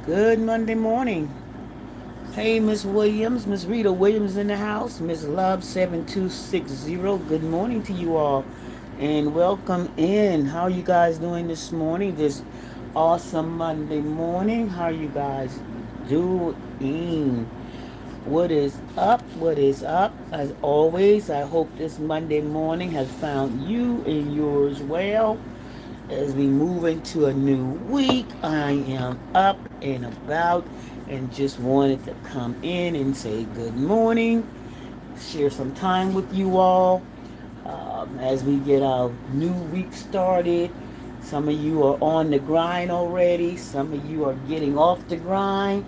Good Monday morning. Hey, Miss Williams, Miss Rita Williams in the house, Miss Love 7260. Good morning to you all and welcome in. How are you guys doing this morning? This awesome Monday morning. How are you guys doing? What is up? What is up? As always, I hope this Monday morning has found you and yours well. As we move into a new week, I am up and about and just wanted to come in and say good morning, share some time with you all as we get our new week started. Some of you are on the grind already, some of you are getting off the grind,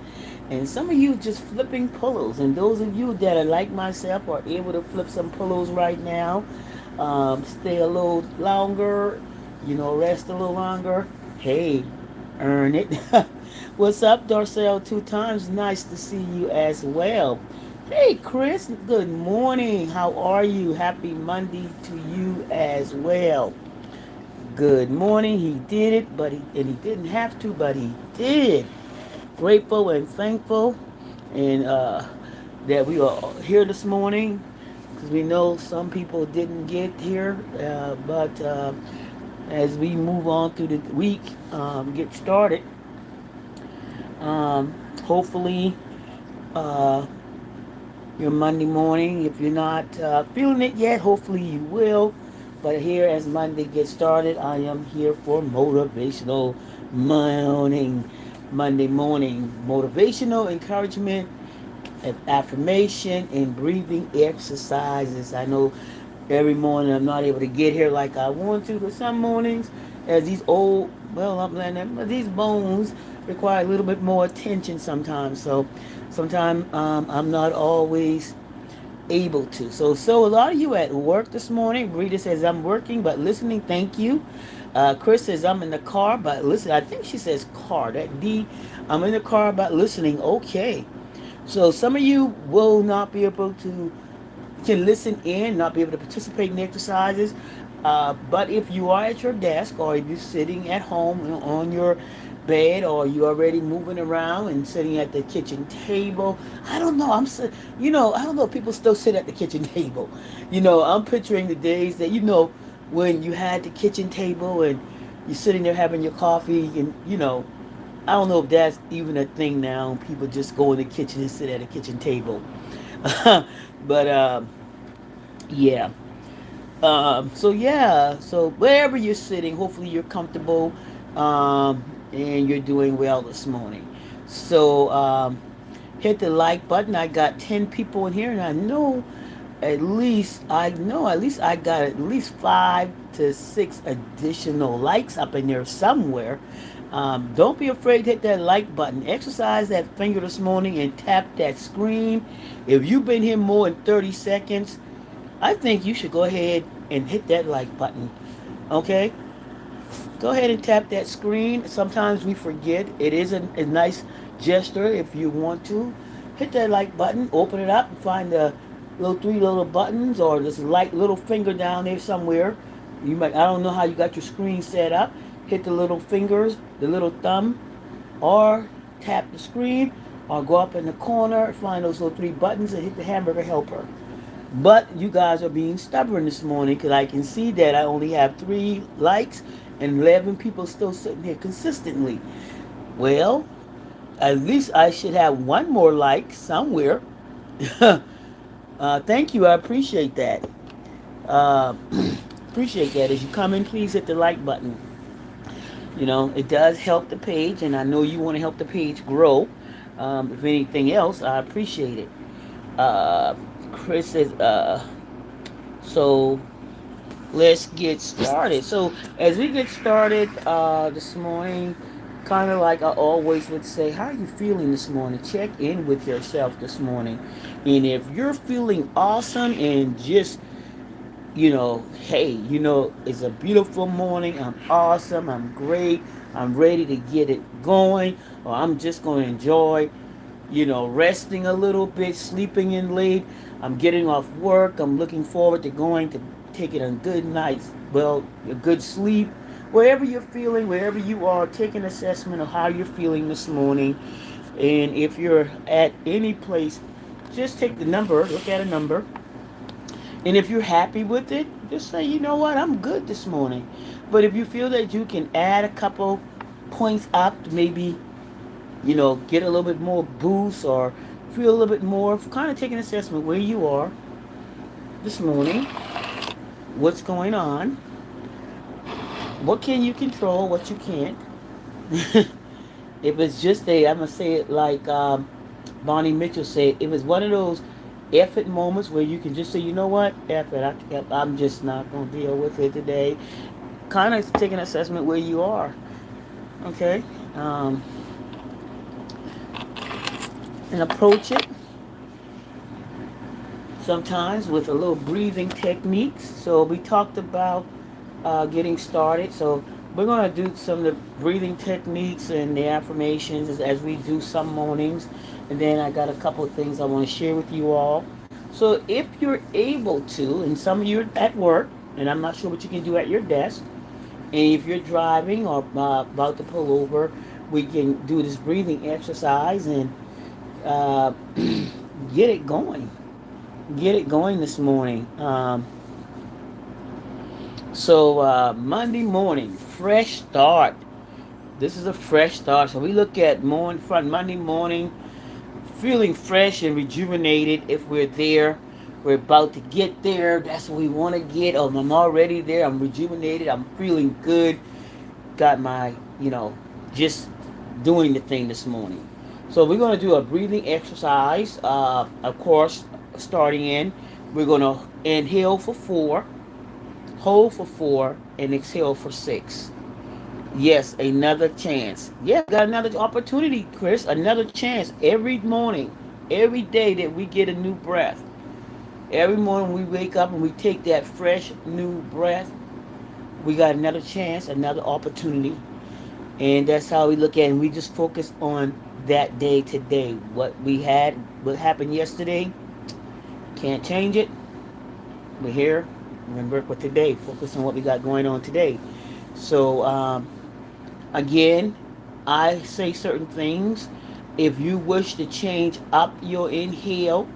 and some of you just flipping pillows. And those of you that are like myself are able to flip some pillows right now, stay a little longer, rest a little longer. Hey, earn it. What's up, Darcel? Two times. Nice to see you as well. Hey, Chris. Good morning. How are you? Happy Monday to you as well. Good morning. He did it, and he didn't have to, but he did. Grateful and thankful, and that we are here this morning because we know some people didn't get here, but as we move on through the week, get started. Hopefully, uh, your Monday morning, if you're not feeling it yet, hopefully you will. But here, as Monday gets started, I am here for motivational morning. Monday morning motivational encouragement, affirmation, and breathing exercises. I know every morning I'm not able to get here like I want to, but some mornings, as these old, well, I'm letting them, these bones require a little bit more attention sometimes. So sometimes I'm not always able to. So a lot of you at work this morning. Rita says I'm working but listening. Thank you. Chris says I'm in the car but listen. I think she says car. That D. I'm in the car but listening. Okay. So some of you will not be able to can listen in, not be able to participate in exercises. But if you are at your desk or if you're sitting at home on your bed or you're already moving around and sitting at the kitchen table, I don't know. I don't know if people still sit at the kitchen table. I'm picturing the days that when you had the kitchen table and you're sitting there having your coffee and I don't know if that's even a thing now. People just go in the kitchen and sit at a kitchen table. But yeah. So wherever you're sitting, hopefully you're comfortable, and you're doing well this morning. So hit the like button. I got 10 people in here, and I know at least I got at least 5 to 6 additional likes up in there somewhere. Don't be afraid to hit that like button. Exercise that finger this morning and tap that screen. If you've been here more than 30 seconds, I think you should go ahead and hit that like button. Okay? Go ahead and tap that screen. Sometimes we forget. It is a nice gesture if you want to. Hit that like button, open it up, and find the little three little buttons or this light little finger down there somewhere. I don't know how you got your screen set up. Hit the little fingers, the little thumb, or tap the screen, or go up in the corner, find those little three buttons and hit the hamburger helper. But you guys are being stubborn this morning because I can see that I only have 3 likes and 11 people still sitting here consistently. Well, at least I should have one more like somewhere. Thank you. I appreciate that. Uh, appreciate that. As you come in, please hit the like button. It does help the page, and I know you want to help the page grow. If anything else, I appreciate it. Uh, Chris says, so let's get started. So as we get started this morning, kind of like I always would say, how are you feeling this morning? Check in with yourself this morning. And if you're feeling awesome and just, hey, it's a beautiful morning. I'm awesome. I'm great. I'm ready to get it going. Or I'm just going to enjoy resting a little bit, sleeping in late. I'm getting off work. I'm looking forward to going to taking a good night's, a good sleep wherever you're feeling, wherever you are, take an assessment of how you're feeling this morning. And if you're at any place, just take the number, look at a number, and if you're happy with it, just say, you know what, I'm good this morning. But if you feel that you can add a couple points up, maybe, get a little bit more boost or feel a little bit more, kind of take an assessment where you are this morning, what's going on, what can you control, what you can't. If it's just I'm going to say it like Bonnie Mitchell said, if it's one of those effort moments where you can just say, you know what, effort, I'm just not going to deal with it today. Kind of take an assessment where you are, okay? Um, and approach it sometimes with a little breathing techniques. So we talked about getting started. So we're going to do some of the breathing techniques and the affirmations as we do some mornings. And then I got a couple of things I want to share with you all. So if you're able to, and some of you are at work, and I'm not sure what you can do at your desk, and if you're driving or about to pull over, we can do this breathing exercise and uh, get it going. Get it going this morning. Monday morning, fresh start. This is a fresh start. So we look at Monday morning, feeling fresh and rejuvenated. If we're there, we're about to get there. That's what we want to get. Oh, I'm already there. I'm rejuvenated. I'm feeling good. Got my, just doing the thing this morning. So we're going to do a breathing exercise. Of course, starting in, we're going to inhale for 4, hold for 4, and exhale for 6. Yes, another chance. Yeah, got another opportunity, Chris. Another chance every morning, every day that we get a new breath. Every morning we wake up and we take that fresh new breath. We got another chance, another opportunity. And that's how we look at it. And we just focus on that day today. What we had, what happened yesterday, can't change it. We're here. Remember for today. Focus on what we got going on today. So, again, I say certain things. If you wish to change up your inhale,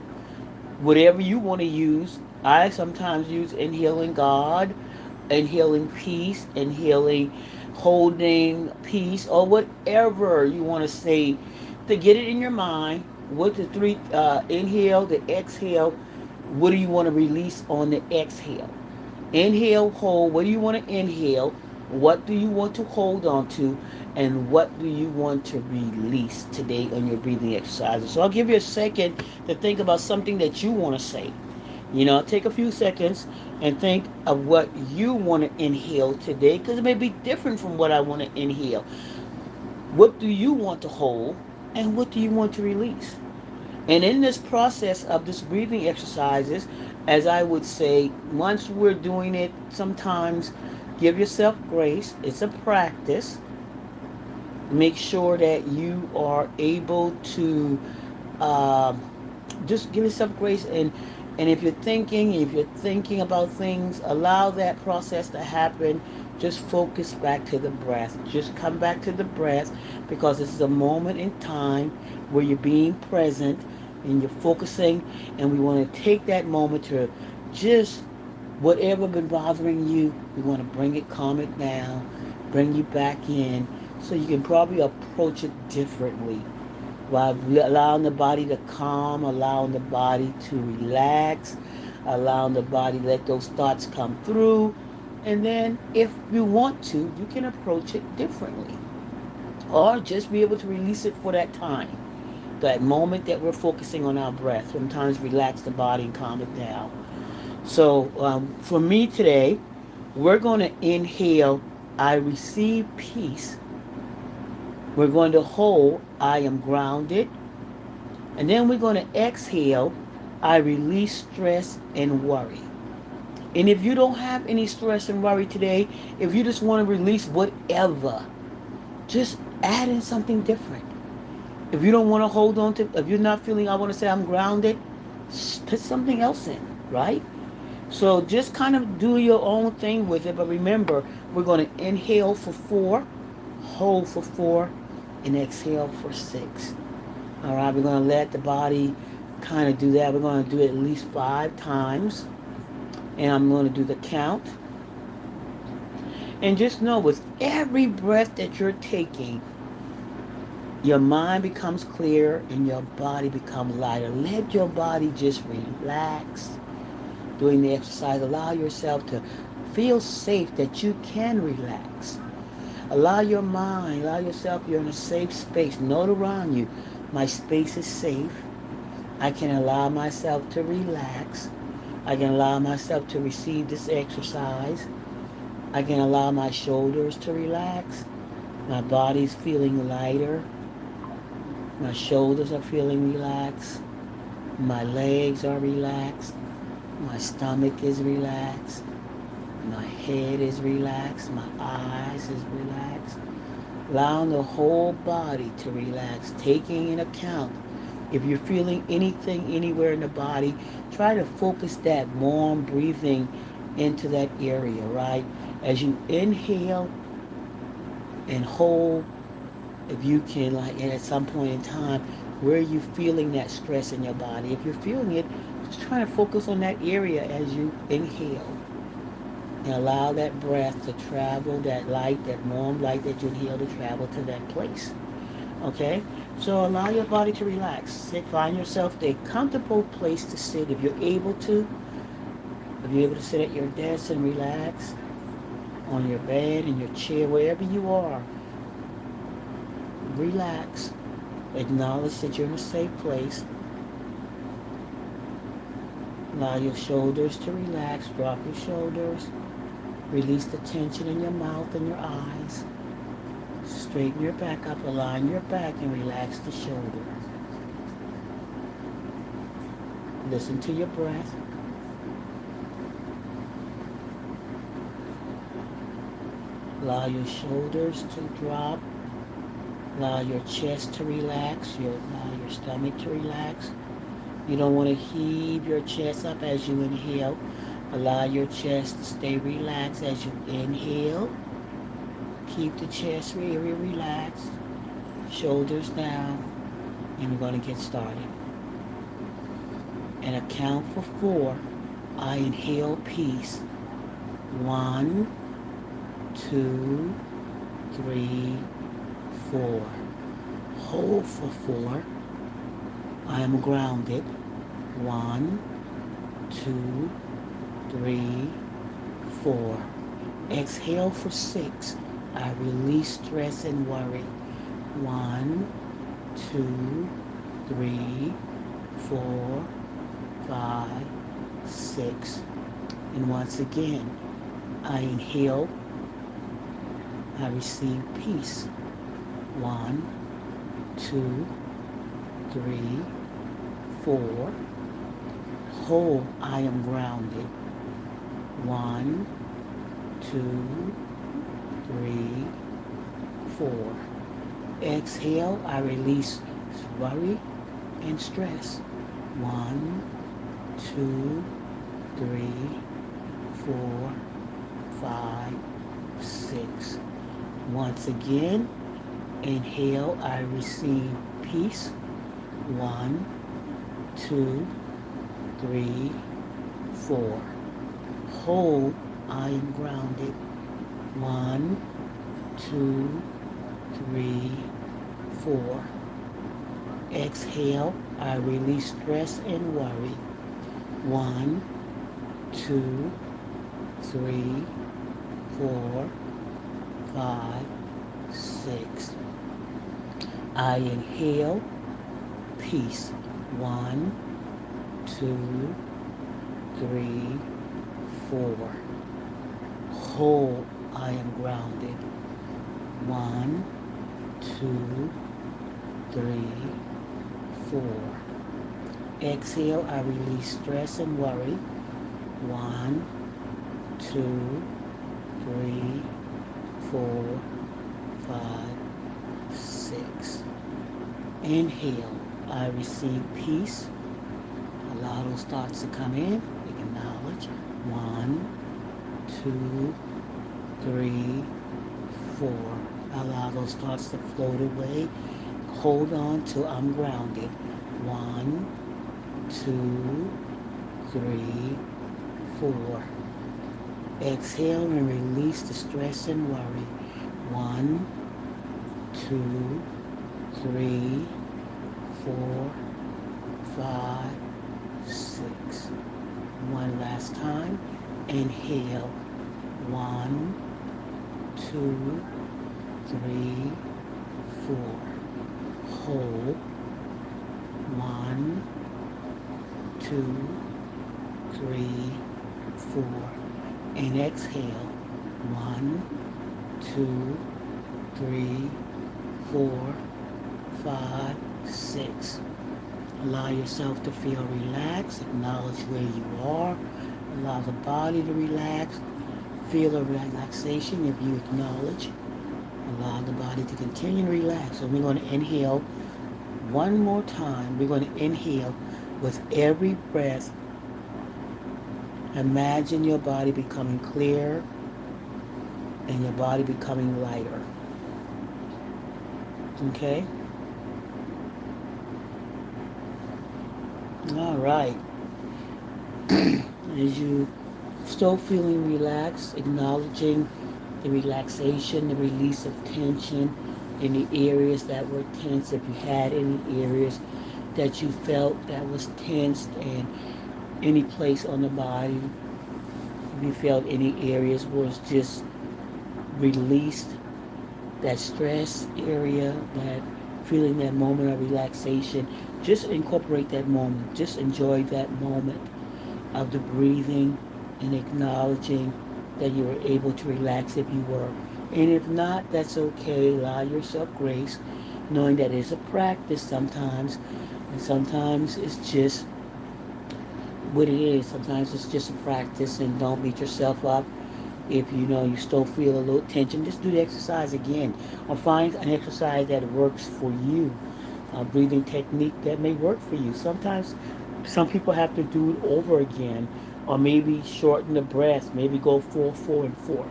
whatever you want to use, I sometimes use inhaling God, inhaling peace, inhaling holding peace, or whatever you want to say to get it in your mind. What the three inhale, the exhale, what do you want to release on the exhale? Inhale, hold. What do you want to inhale? What do you want to hold on to? And what do you want to release today on your breathing exercises? So I'll give you a second to think about something that you want to say. Take a few seconds and think of what you want to inhale today because it may be different from what I want to inhale. What do you want to hold and what do you want to release? And in this process of this breathing exercises, as I would say, once we're doing it, sometimes give yourself grace. It's a practice. Make sure that you are able to just give yourself grace, and if you're thinking about things, allow that process to happen. Just focus back to the breath. Just come back to the breath because this is a moment in time where you're being present and you're focusing, and we want to take that moment to just whatever been bothering you, we want to bring it, calm it down, bring you back in so you can probably approach it differently while allowing the body to calm, allowing the body to relax, allowing the body to let those thoughts come through. And then if you want to, you can approach it differently or just be able to release it for that time, that moment that we're focusing on our breath. Sometimes relax the body and calm it down. So for me today, we're going to inhale, I receive peace. We're going to hold, I am grounded. And then we're going to exhale, I release stress and worry. And if you don't have any stress and worry today, if you just want to release whatever, just add in something different. If you don't want to hold on to, if you're not feeling, I want to say I'm grounded, put something else in, right? So just kind of do your own thing with it. But remember, We're going to inhale for 4, hold for 4, and exhale for 6. All right, we're going to let the body kind of do that. We're going to do it at least 5 times. And I'm going to do the count. And just know with every breath that you're taking, your mind becomes clear and your body becomes lighter. Let your body just relax doing the exercise. Allow yourself to feel safe that you can relax. Allow your mind, allow yourself, you're in a safe space. Note around you, my space is safe. I can allow myself to relax. I can allow myself to receive this exercise. I can allow my shoulders to relax. My body's feeling lighter. My shoulders are feeling relaxed. My legs are relaxed. My stomach is relaxed. My head is relaxed. My eyes is relaxed. Allowing the whole body to relax, taking into account if you're feeling anything anywhere in the body, try to focus that warm breathing into that area, right? As you inhale and hold, if you can, like at some point in time, where are you feeling that stress in your body? If you're feeling it, just try to focus on that area as you inhale. And allow that breath to travel, that light, that warm light that you inhale to travel to that place. Okay? So allow your body to relax. Find yourself a comfortable place to sit if you're able to. If you're able to sit at your desk and relax, on your bed, in your chair, wherever you are, relax. Acknowledge that you're in a safe place. Allow your shoulders to relax. Drop your shoulders. Release the tension in your mouth and your eyes. Straighten your back up, align your back, and relax the shoulders. Listen to your breath. Allow your shoulders to drop. Allow your chest to relax. Allow your stomach to relax. You don't want to heave your chest up as you inhale. Allow your chest to stay relaxed as you inhale. Keep the chest very relaxed. Shoulders down. And we're going to get started. And a count for 4. I inhale peace. 1, 2, 3, 4. Hold for 4. I am grounded. 1, 2, 3, 4. Exhale for 6. I release stress and worry. 1, 2, 3, 4, 5, 6. And once again, I inhale. I receive peace. 1, 2, 3, 4. Hold. I am grounded. 1, 2, 3, 4. Exhale. I release worry and stress. 1, 2, 3, 4, 5, 6. Once again, inhale. I receive peace. 1, 2, 3, 4. Hold. I am grounded. 1, 2, 3, 4. Exhale. I release stress and worry. 1, 2, 3, 4, 5, 6. I inhale peace. 1, 2, 3, 4. Hold. I am grounded. 1, 2, 3, 4. Exhale. I release stress and worry. 1, 2, 3, 4, 5, 6. Inhale. I receive peace. Allow those thoughts to come in. Acknowledge. 1, 2, 3, 4. Allow those thoughts to float away. Hold on till I'm grounded. 1, 2, 3, 4. Exhale and release the stress and worry. 1, 2, 3, 4, 5, 6. One last time. Inhale. 1, 2, 3, 4. Hold. 1, 2, 3, 4. And exhale. 1, 2, 3, 4, 5, 6. Allow yourself to feel relaxed. Acknowledge where you are. Allow the body to relax. Feel a relaxation if you acknowledge. Allow the body to continue to relax. So we're going to inhale one more time. We're going to inhale with every breath. Imagine your body becoming clear and your body becoming lighter. Okay? All right. As you still feeling relaxed, acknowledging the relaxation, the release of tension in the areas that were tense. If you had any areas that you felt that was tensed, and any place on the body, if you felt any areas was just released, that stress area, that feeling, that moment of relaxation, just incorporate that moment. Just enjoy that moment of the breathing and acknowledging that you were able to relax if you were. And if not, that's okay. Allow yourself grace, knowing that it's a practice sometimes, and sometimes it's just what it is. Sometimes it's just a practice, and don't beat yourself up. If you know you still feel a little tension, just do the exercise again, or find an exercise that works for you. A breathing technique that may work for you. Sometimes some people have to do it over again, or maybe shorten the breath, maybe go 4, 4, and 4.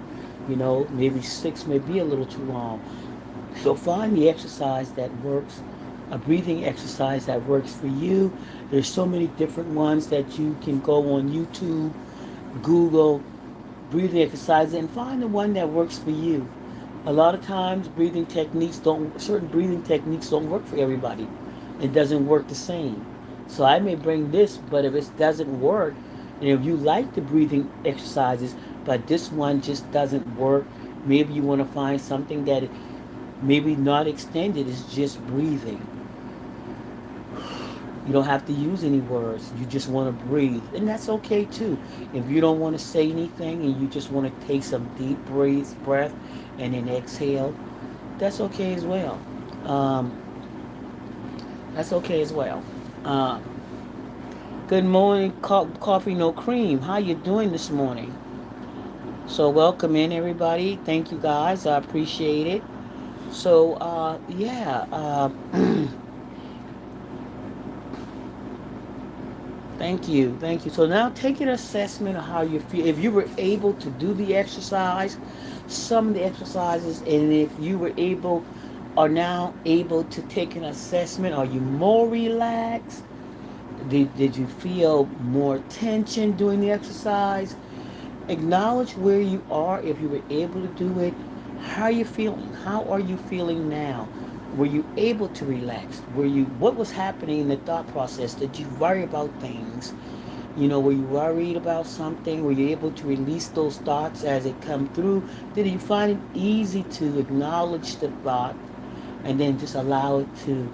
Maybe 6 may be a little too long. So find the exercise that works, a breathing exercise that works for you. There's so many different ones that you can go on YouTube, Google, breathing exercises, and find the one that works for you. A lot of times certain breathing techniques don't work for everybody. It doesn't work the same. So I may bring this, but if it doesn't work, and if you like the breathing exercises, but this one just doesn't work, maybe you want to find something that maybe not extended, is just breathing. You don't have to use any words. You just want to breathe. And that's okay too. If you don't want to say anything and you just want to take some deep breath and then exhale, that's okay as well. Um, that's okay as well. Uh, Good morning, coffee no cream. How you doing this morning? So welcome in everybody. Thank you guys. I appreciate it. So yeah. Thank you. Thank you. So now take an assessment of how you feel. If you were able to do the exercise, some of the exercises, and if you are now able to take an assessment, are you more relaxed? Did you feel more tension doing the exercise? Acknowledge where you are if you were able to do it. How are you feeling? How are you feeling now? Were you able to relax? What was happening in the thought process? Did you worry about things? Were you worried about something? Were you able to release those thoughts as it come through? Did you find it easy to acknowledge the thought and then just allow it to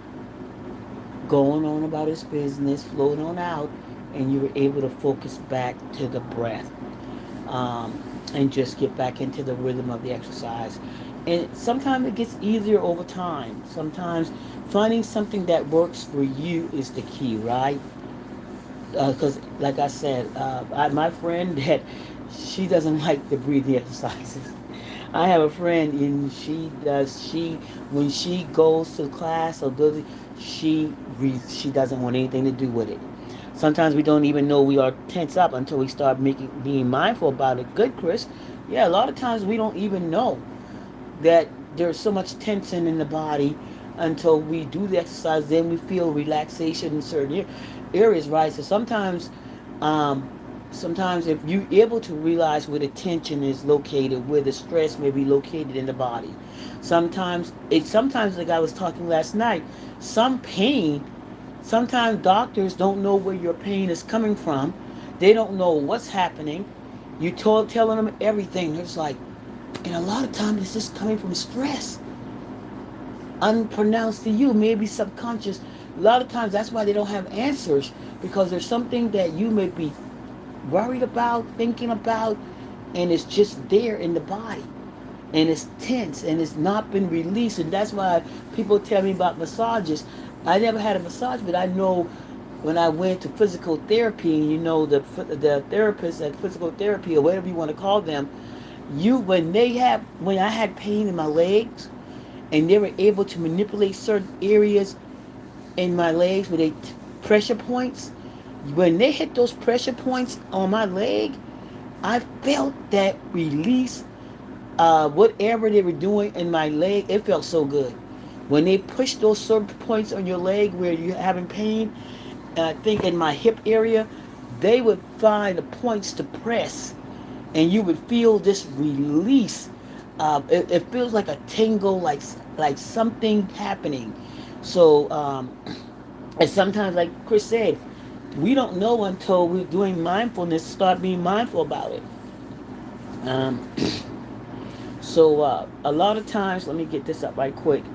go on about its business, float on out, and you were able to focus back to the breath? And just get back into the rhythm of the exercise. And sometimes it gets easier over time. Sometimes finding something that works for you is the key, right? Because, like I said, my friend that she doesn't like the breathing exercises. I have a friend, and when she goes to class or she doesn't want anything to do with it. Sometimes we don't even know we are tense up until we start being mindful about it. Good, Chris. Yeah, a lot of times we don't even know that there's so much tension in the body until we do the exercise. Then we feel relaxation in certain areas, right? So um, sometimes if you're able to realize where the tension is located, where the stress may be located in the body, sometimes like I was talking last night, some pain. Sometimes doctors don't know where your pain is coming from. They don't know what's happening. Telling them everything. It's like, and a lot of times it's just coming from stress, unpronounced to you, maybe subconscious. A lot of times that's why they don't have answers, because there's something that you may be worried about, thinking about, and it's just there in the body. And it's tense and it's not been released. And that's why people tell me about massages. I never had a massage, but I know when I went to physical therapy, the therapists at physical therapy or whatever you want to call them, when I had pain in my legs and they were able to manipulate certain areas in my legs with pressure points, when they hit those pressure points on my leg, I felt that release. Whatever they were doing in my leg, it felt so good. When they push those certain points on your leg where you're having pain, I think in my hip area, they would find the points to press, and you would feel this release. It feels like a tingle, like something happening. So, and sometimes, like Chris said, we don't know until we're doing mindfulness, start being mindful about it. Um, so, a lot of times, let me get this up right quick.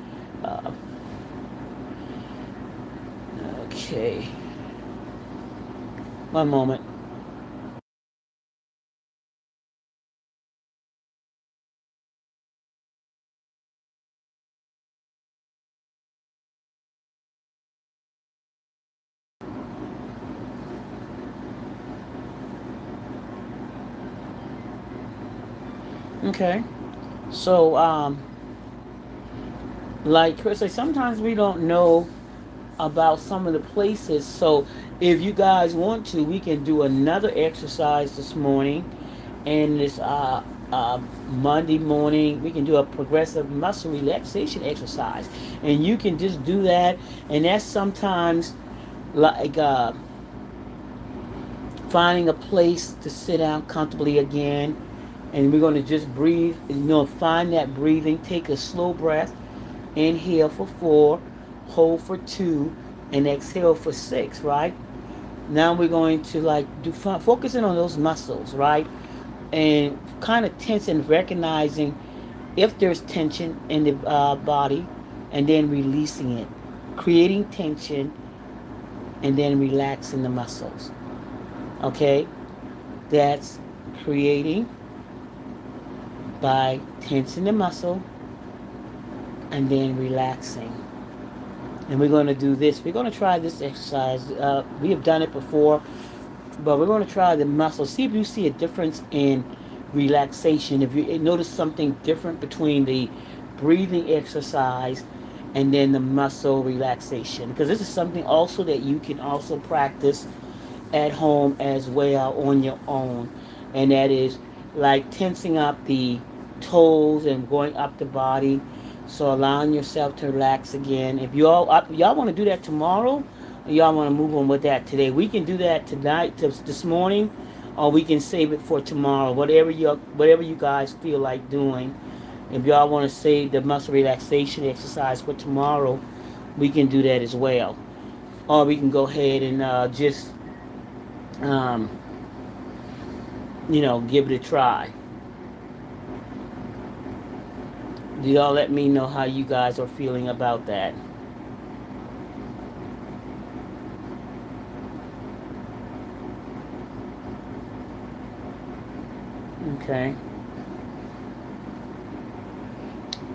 Uh, okay, one moment. Okay, so like Chris said, sometimes we don't know about some of the places. So if you guys want to, we can do another exercise this morning, and this uh, Monday morning we can do a progressive muscle relaxation exercise, and you can just do that. And that's sometimes like finding a place to sit down comfortably again, and we're going to just breathe. Find that breathing. Take a slow breath. Inhale for 4, hold for 2, and exhale for 6. Right now, we're going to focusing on those muscles, right, and kind of tense and recognizing if there's tension in the body, and then releasing it, creating tension, and then relaxing the muscles. Okay, that's creating by tensing the muscle and then relaxing. And we're going to do this. We're going to try this exercise. We have done it before, but we're going to try the muscle. See if you see a difference in relaxation. If you notice something different between the breathing exercise and then the muscle relaxation. Because this is something also that you can also practice at home as well on your own. And that is like tensing up the toes and going up the body. So allowing yourself to relax again. If y'all want to do that tomorrow, or y'all want to move on with that today, we can do that tonight, this morning, or we can save it for tomorrow. Whatever you guys feel like doing. If y'all want to save the muscle relaxation exercise for tomorrow, we can do that as well. Or we can go ahead and just um, give it a try. Y'all let me know how you guys are feeling about that. Okay.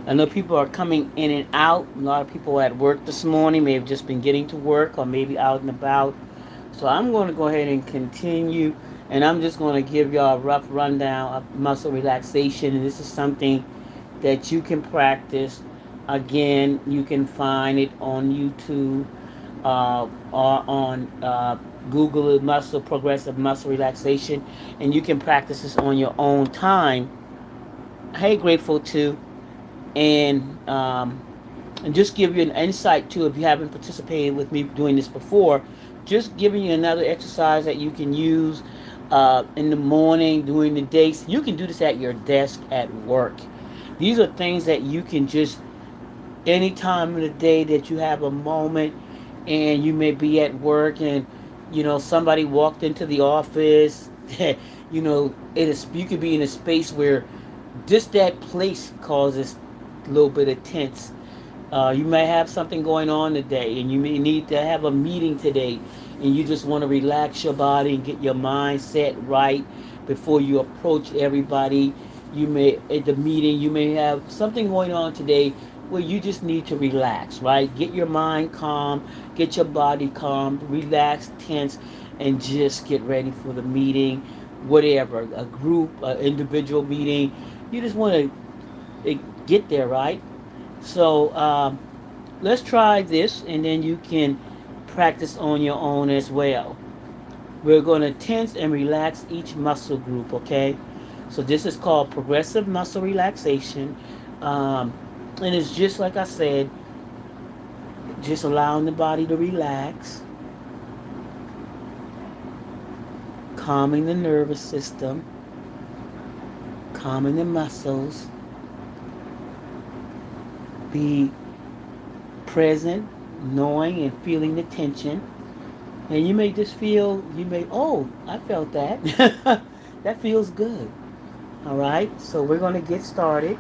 I know people are coming in and out. A lot of people at work this morning may have just been getting to work or maybe out and about. So I'm going to go ahead and continue, and I'm just going to give y'all a rough rundown of muscle relaxation. And this is something that you can practice. Again, you can find it on YouTube. or on Google muscle progressive muscle relaxation, and you can practice this on your own time. Hey, grateful too, and and just give you an insight too if you haven't participated with me doing this before. Just giving you another exercise that you can use in the morning, during the day. So you can do this at your desk at work. These are things that you can just any time of the day that you have a moment and you may be at work and somebody walked into the office. It is, you could be in a space where just that place causes a little bit of tense. You may have something going on today, and you may need to have a meeting today, and you just want to relax your body and get your mind set right before you approach everybody. You may, at the meeting, you may have something going on today where you just need to relax, right? Get your mind calm, get your body calm, relax, tense, and just get ready for the meeting, whatever, a group, an individual meeting. You just want to get there, right? So let's try this, and then you can practice on your own as well. We're going to tense and relax each muscle group, okay? So this is called progressive muscle relaxation. Um, and it's just like I said, just allowing the body to relax, calming the nervous system, calming the muscles, be present, knowing and feeling the tension. And you may just feel, oh, I felt that. That feels good. All right, so we're going to get started.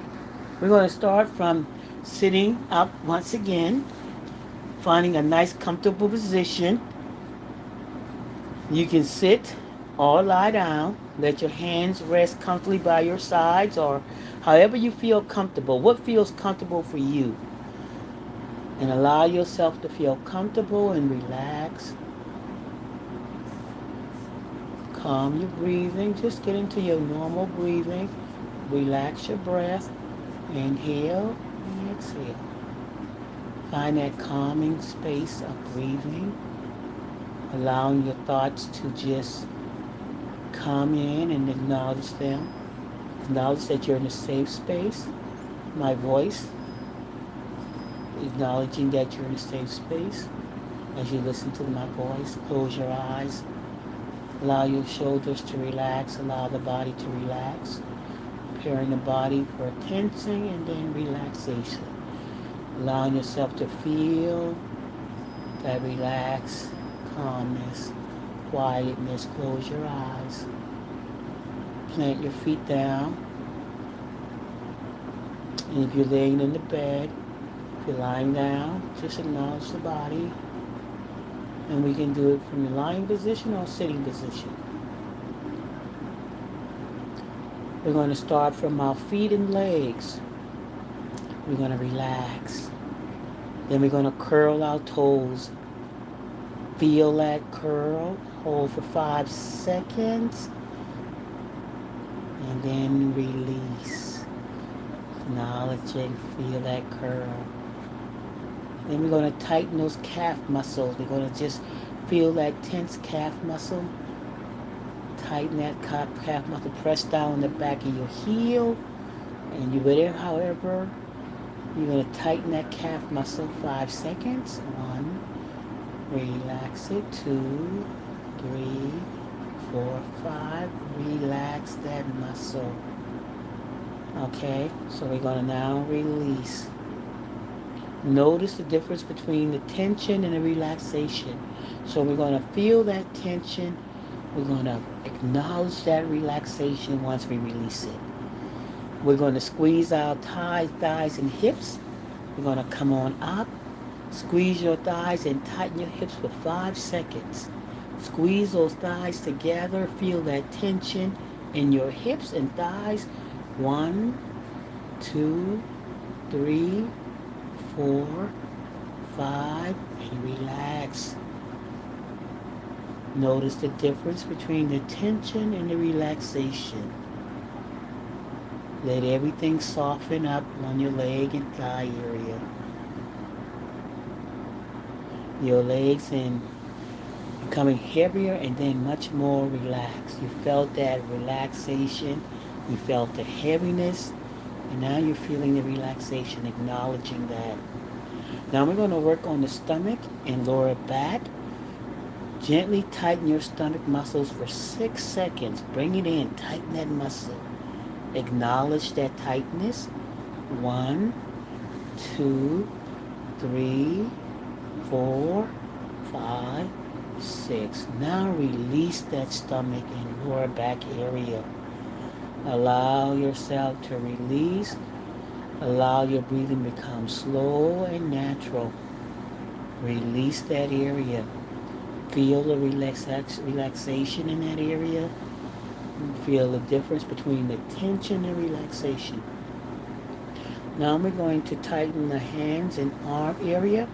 We're going to start from sitting up once again, finding a nice comfortable position. You can sit or lie down. Let your hands rest comfortably by your sides or however you feel comfortable. What feels comfortable for you? And allow yourself to feel comfortable and relax. Calm your breathing. Just get into your normal breathing. Relax your breath. Inhale and exhale. Find that calming space of breathing. Allowing your thoughts to just come in and acknowledge them. Acknowledge that you're in a safe space. My voice, acknowledging that you're in a safe space. As you listen to my voice, close your eyes. Allow your shoulders to relax. Allow the body to relax. Preparing the body for tensing and then relaxation. Allowing yourself to feel that relax, calmness, quietness. Close your eyes. Plant your feet down. And if you're laying in the bed, if you're lying down, just acknowledge the body. And we can do it from the lying position or sitting position. We're going to start from our feet and legs. We're going to relax. Then we're going to curl our toes. Feel that curl. Hold for 5 seconds. And then release. Acknowledge and feel that curl. Then we're going to tighten those calf muscles. We're going to just feel that tense calf muscle. Tighten that calf muscle. Press down on the back of your heel. And you whatever, however, you're going to tighten that calf muscle. 5 seconds. 1. Relax it. 2, 3, 4, 5. Relax that muscle. Okay, so we're going to now release. Notice the difference between the tension and the relaxation. So we're going to feel that tension. We're going to acknowledge that relaxation once we release it. We're going to squeeze our thighs, and hips. We're going to come on up. Squeeze your thighs and tighten your hips for 5 seconds. Squeeze those thighs together. Feel that tension in your hips and thighs. 1, 2, 3, 4, 5, and relax. Notice the difference between the tension and the relaxation. Let everything soften up on your leg and thigh area. Your legs and becoming heavier and then much more relaxed. You felt that relaxation. You felt the heaviness. And now you're feeling the relaxation, acknowledging that. Now we're going to work on the stomach and lower back. Gently tighten your stomach muscles for 6 seconds. Bring it in. Tighten that muscle. Acknowledge that tightness. 1, 2, 3, 4, 5, 6. Now release that stomach and lower back area. Allow yourself to release. Allow your breathing to become slow and natural. Release that area. Feel the relaxation in that area. Feel the difference between the tension and relaxation. Now we're going to tighten the hands and arm area.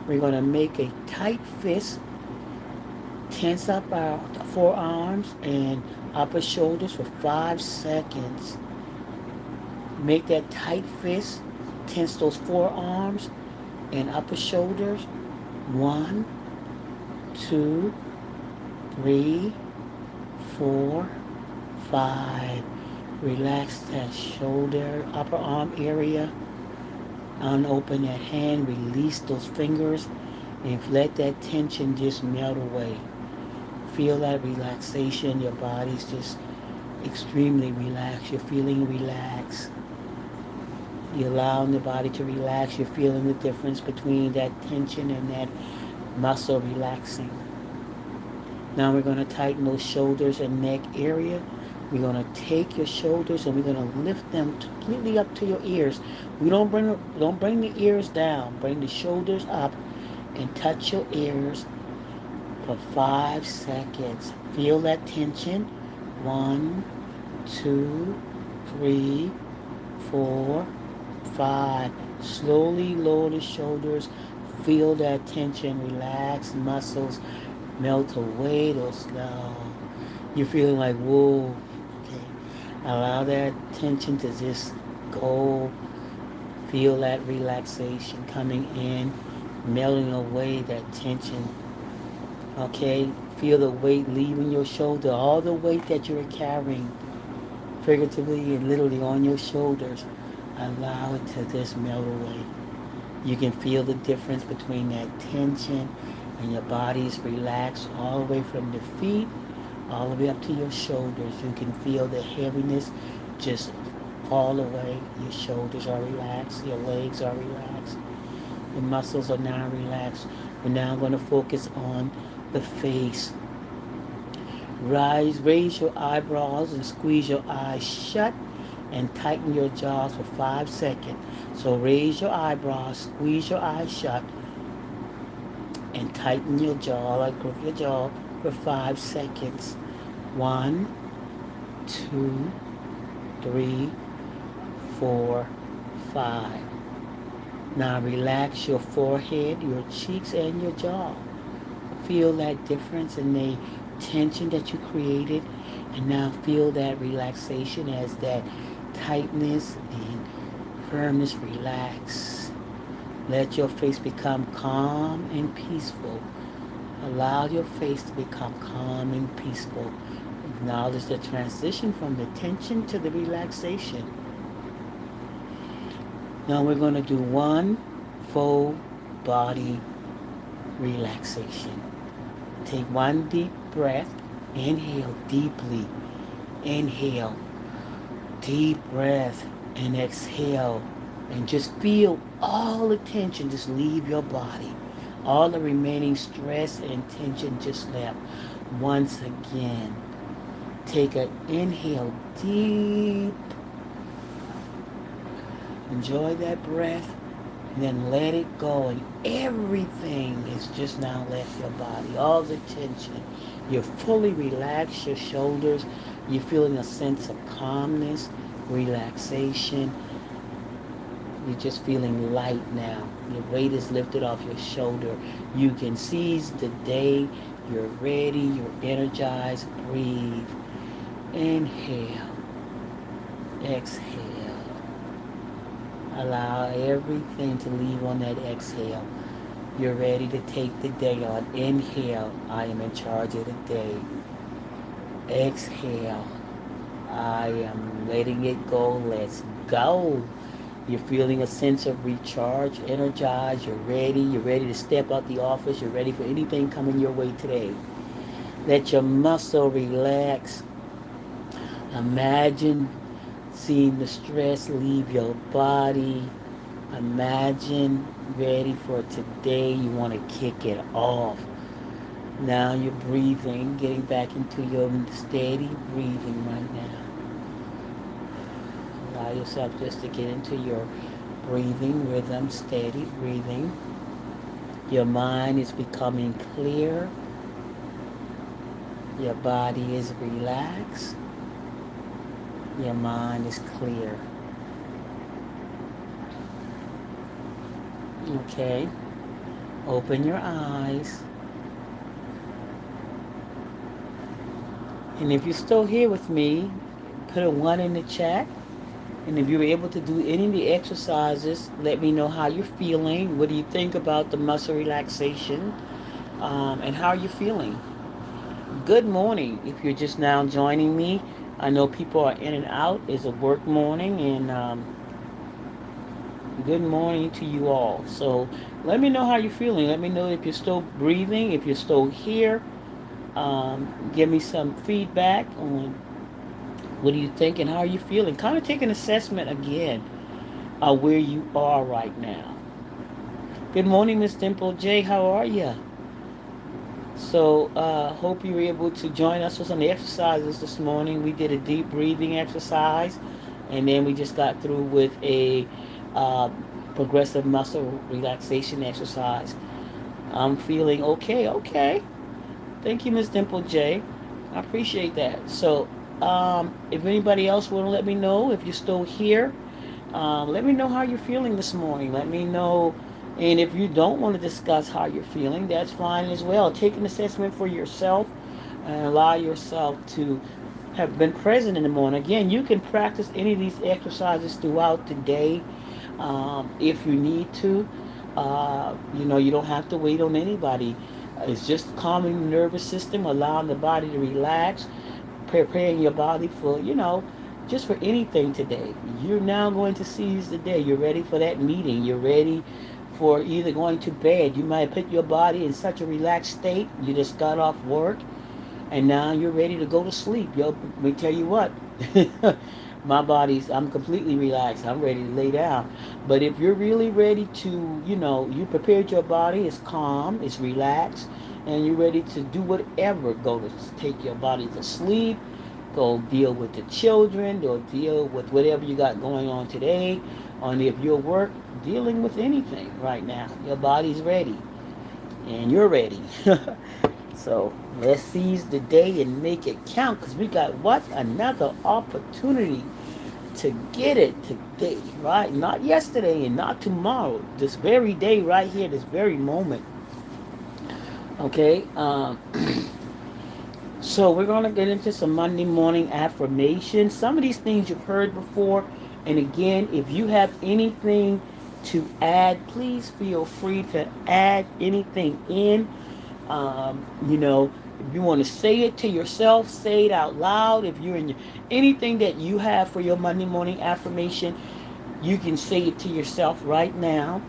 We're going to make a tight fist. Tense up our forearms and upper shoulders for 5 seconds. Make that tight fist. Tense those forearms and upper shoulders. 1, 2, 3, 4, 5. Relax that shoulder, upper arm area. Unopen that hand. Release those fingers and let that tension just melt away. Feel that relaxation. Your body's just extremely relaxed. You're feeling relaxed. You're allowing the body to relax. You're feeling the difference between that tension and that muscle relaxing. Now we're going to tighten those shoulders and neck area. We're going to take your shoulders and we're going to lift them completely up to your ears. We don't bring the ears down. Bring the shoulders up and touch your ears for 5 seconds. Feel that tension. 1, 2, 3, 4, 5. Slowly lower the shoulders. Feel that tension. Relax muscles. Melt away those slow. You're feeling like, whoa. Okay. Allow that tension to just go. Feel that relaxation coming in, melting away that tension. Okay. Feel the weight leaving your shoulder. All the weight that you're carrying, figuratively and literally, on your shoulders. Allow it to just melt away. You can feel the difference between that tension and your body's relaxed all the way from the feet all the way up to your shoulders. You can feel the heaviness just fall away. Your shoulders are relaxed. Your legs are relaxed. Your muscles are now relaxed. We're now going to focus on the face. Raise your eyebrows and squeeze your eyes shut and tighten your jaws for 5 seconds. So raise your eyebrows, squeeze your eyes shut, and tighten your jaw, like grip your jaw for 5 seconds. 1, 2, 3, 4, 5. Now relax your forehead, your cheeks, and your jaw. Feel that difference in the tension that you created, and now feel that relaxation as that tightness and firmness relax. Let your face become calm and peaceful. Allow your face to become calm and peaceful. Acknowledge the transition from the tension to the relaxation. Now we're going to do one full body relaxation. Take one deep breath. Inhale deeply. Inhale. Deep breath. And exhale. And just feel all the tension just leave your body. All the remaining stress and tension just left. Once again, take an inhale deep. Enjoy that breath. And then let it go. And everything is just now left your body. All the tension. You're fully relaxed. Your shoulders. You're feeling a sense of calmness, relaxation. You're just feeling light now. Your weight is lifted off your shoulder. You can seize the day. You're ready. You're energized. Breathe. Inhale. Exhale. Allow everything to leave on that exhale. You're ready to take the day on. Inhale, I am in charge of the day. Exhale, I am letting it go. Let's go. You're feeling a sense of recharge, energized. You're ready. You're ready to step out the office. You're ready for anything coming your way today. Let your muscle relax. Imagine seeing the stress leave your body. Imagine ready for today. You want to kick it off. Now you're breathing, getting back into your steady breathing right now. Allow yourself just to get into your breathing rhythm, steady breathing. Your mind is becoming clear. Your body is relaxed. Your mind is clear. Okay. Open your eyes. And if you're still here with me, put a 1 in the chat. And if you're able to do any of the exercises, let me know how you're feeling. What do you think about the muscle relaxation? And how are you feeling? Good morning. If you're just now joining me, I know people are in and out. It's a work morning, and good morning to you all. So let me know how you're feeling. Let me know if you're still breathing, if you're still here. Give me some feedback on what do you think and how are you feeling. Kind of take an assessment again where you are right now. Good morning, Miss Dimple J. How are you? So, hope you were able to join us with some exercises this morning. We did a deep breathing exercise, and then we just got through with a uh, progressive muscle relaxation exercise. I'm feeling okay. Okay. Thank you, Miss Dimple J. I appreciate that. So, if anybody else want to let me know if you're still here, let me know how you're feeling this morning. Let me know. And if you don't want to discuss how you're feeling, that's fine as well. Take an assessment for yourself and allow yourself to have been present in the morning. Again, you can practice any of these exercises throughout the day if you need to. You don't have to wait on anybody. It's just calming the nervous system, allowing the body to relax, preparing your body for, just for anything today. You're now going to seize the day. You're ready for that meeting. You're ready for either going to bed. You might put your body in such a relaxed state. You just got off work and now you're ready to go to sleep. Yo, let me tell you what. I'm completely relaxed. I'm ready to lay down. But if you're really ready to, you prepared your body, it's calm, it's relaxed, and you're ready to do whatever, go to take your body to sleep, go deal with the children, or deal with whatever you got going on today, on if your work, dealing with anything right now. Your body's ready, and you're ready. So let's seize the day and make it count because we got what? Another opportunity to get it today, right? Not yesterday and not tomorrow. This very day right here, this very moment. Okay? So we're going to get into some Monday morning affirmations. Some of these things you've heard before. And again, if you have anything to add, please feel free to add anything in. If you want to say it to yourself, say it out loud. If you're in anything that you have for your Monday morning affirmation, you can say it to yourself right now.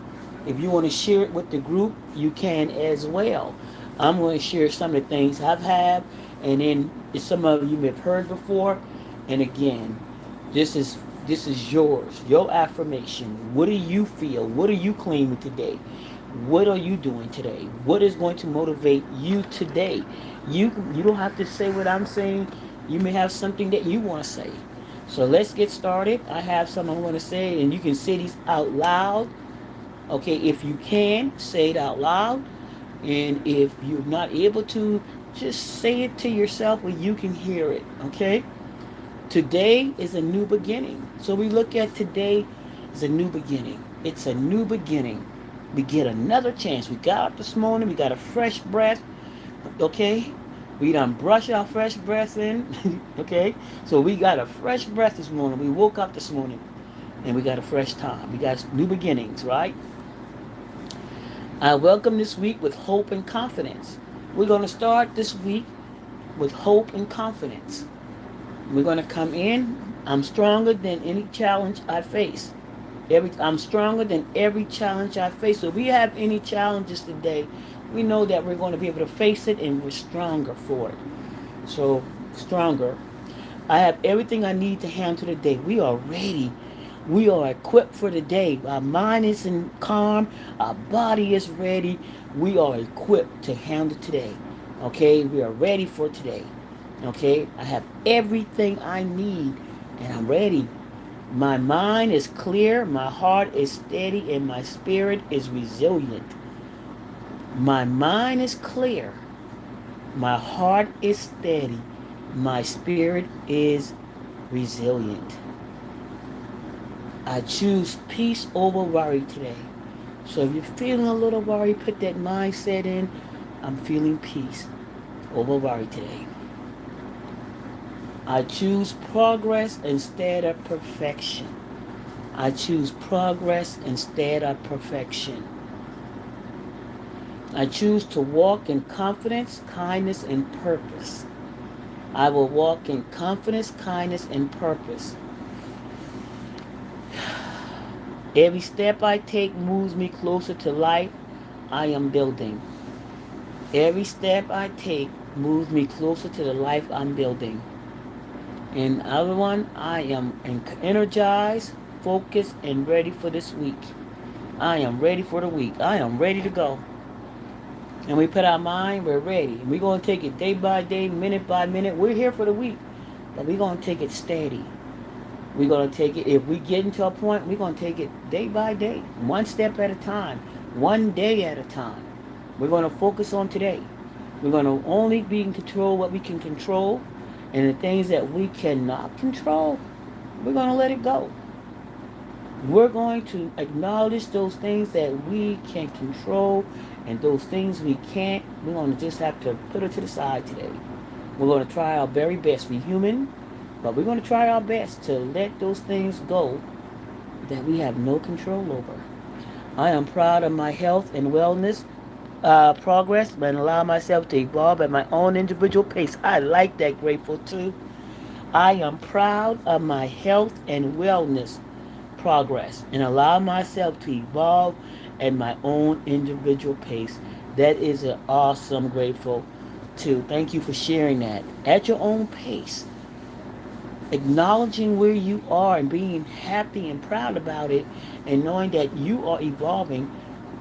If you want to share it with the group, you can as well. I'm going to share some of the things I've had, and then some of you may have heard before. And again, this is yours, your affirmation. What do you feel? What are you claiming today? What are you doing today? What is going to motivate you today? You don't have to say what I'm saying. You may have something that you want to say. So let's get started. I have something I want to say, and you can say these out loud. Okay, if you can, say it out loud. And if you're not able to, just say it to yourself where you can hear it. Okay? Today is a new beginning. So we look at today as a new beginning. It's a new beginning. We get another chance. We got up this morning. We got a fresh breath. Okay? We done brushed our fresh breath in. Okay? So we got a fresh breath this morning. We woke up this morning and we got a fresh time. We got new beginnings, right? I welcome this week with hope and confidence. We're going to start this week with hope and confidence. We're going to come in. I'm stronger than any challenge I face. I'm stronger than every challenge I face. So if we have any challenges today, we know that we're going to be able to face it and we're stronger for it. So stronger. I have everything I need to handle the day. We are ready. We are equipped for the day. Our mind is in calm. Our body is ready. We are equipped to handle today. Okay, we are ready for today. Okay, I have everything I need and I'm ready. My mind is clear, my heart is steady, and my spirit is resilient. My mind is clear, my heart is steady, my spirit is resilient. I choose peace over worry today. So if you're feeling a little worried, put that mindset in. I'm feeling peace over worry today. I choose progress instead of perfection. I choose progress instead of perfection. I choose to walk in confidence, kindness, and purpose. I will walk in confidence, kindness, and purpose. Every step I take moves me closer to life I am building. Every step I take moves me closer to the life I'm building. And other one, I am energized, focused, and ready for this week. I am ready for the week. I am ready to go. And we put our mind, we're ready. And we're going to take it day by day, minute by minute. We're here for the week, but we're going to take it steady. We're going to take it, if we get into a point, we're going to take it day by day, one step at a time, one day at a time. We're going to focus on today. We're going to only be in control what we can control, and the things that we cannot control, we're going to let it go. We're going to acknowledge those things that we can control, and those things we can't, we're going to just have to put it to the side today. We're going to try our very best. We're human, but we're going to try our best to let those things go that we have no control over. I am proud of my health and wellness progress and allow myself to evolve at my own individual pace. I like that, grateful too. I am proud of my health and wellness progress and allow myself to evolve at my own individual pace. That is an awesome, grateful too. Thank you for sharing that. At your own pace, acknowledging where you are and being happy and proud about it, and knowing that you are evolving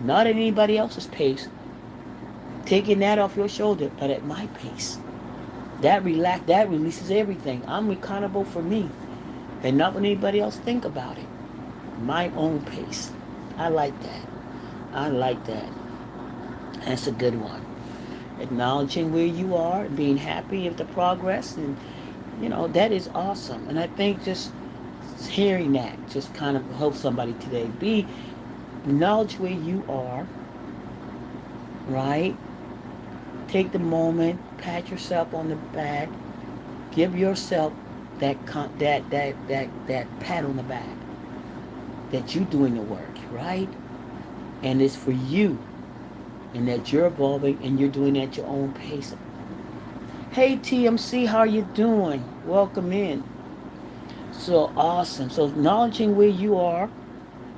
not at anybody else's pace, taking that off your shoulder, but at my pace. That releases everything. I'm accountable for me and not what anybody else think about it. My own pace. I like that. I like that. That's a good one. Acknowledging where you are, being happy with the progress, and that is awesome. And I think just hearing that just kind of helps somebody today. Acknowledge where you are, right? Take the moment, pat yourself on the back, give yourself that pat on the back that you're doing the work, right? And it's for you, and that you're evolving and you're doing it at your own pace. Hey TMC, how you doing? Welcome in. So awesome. So acknowledging where you are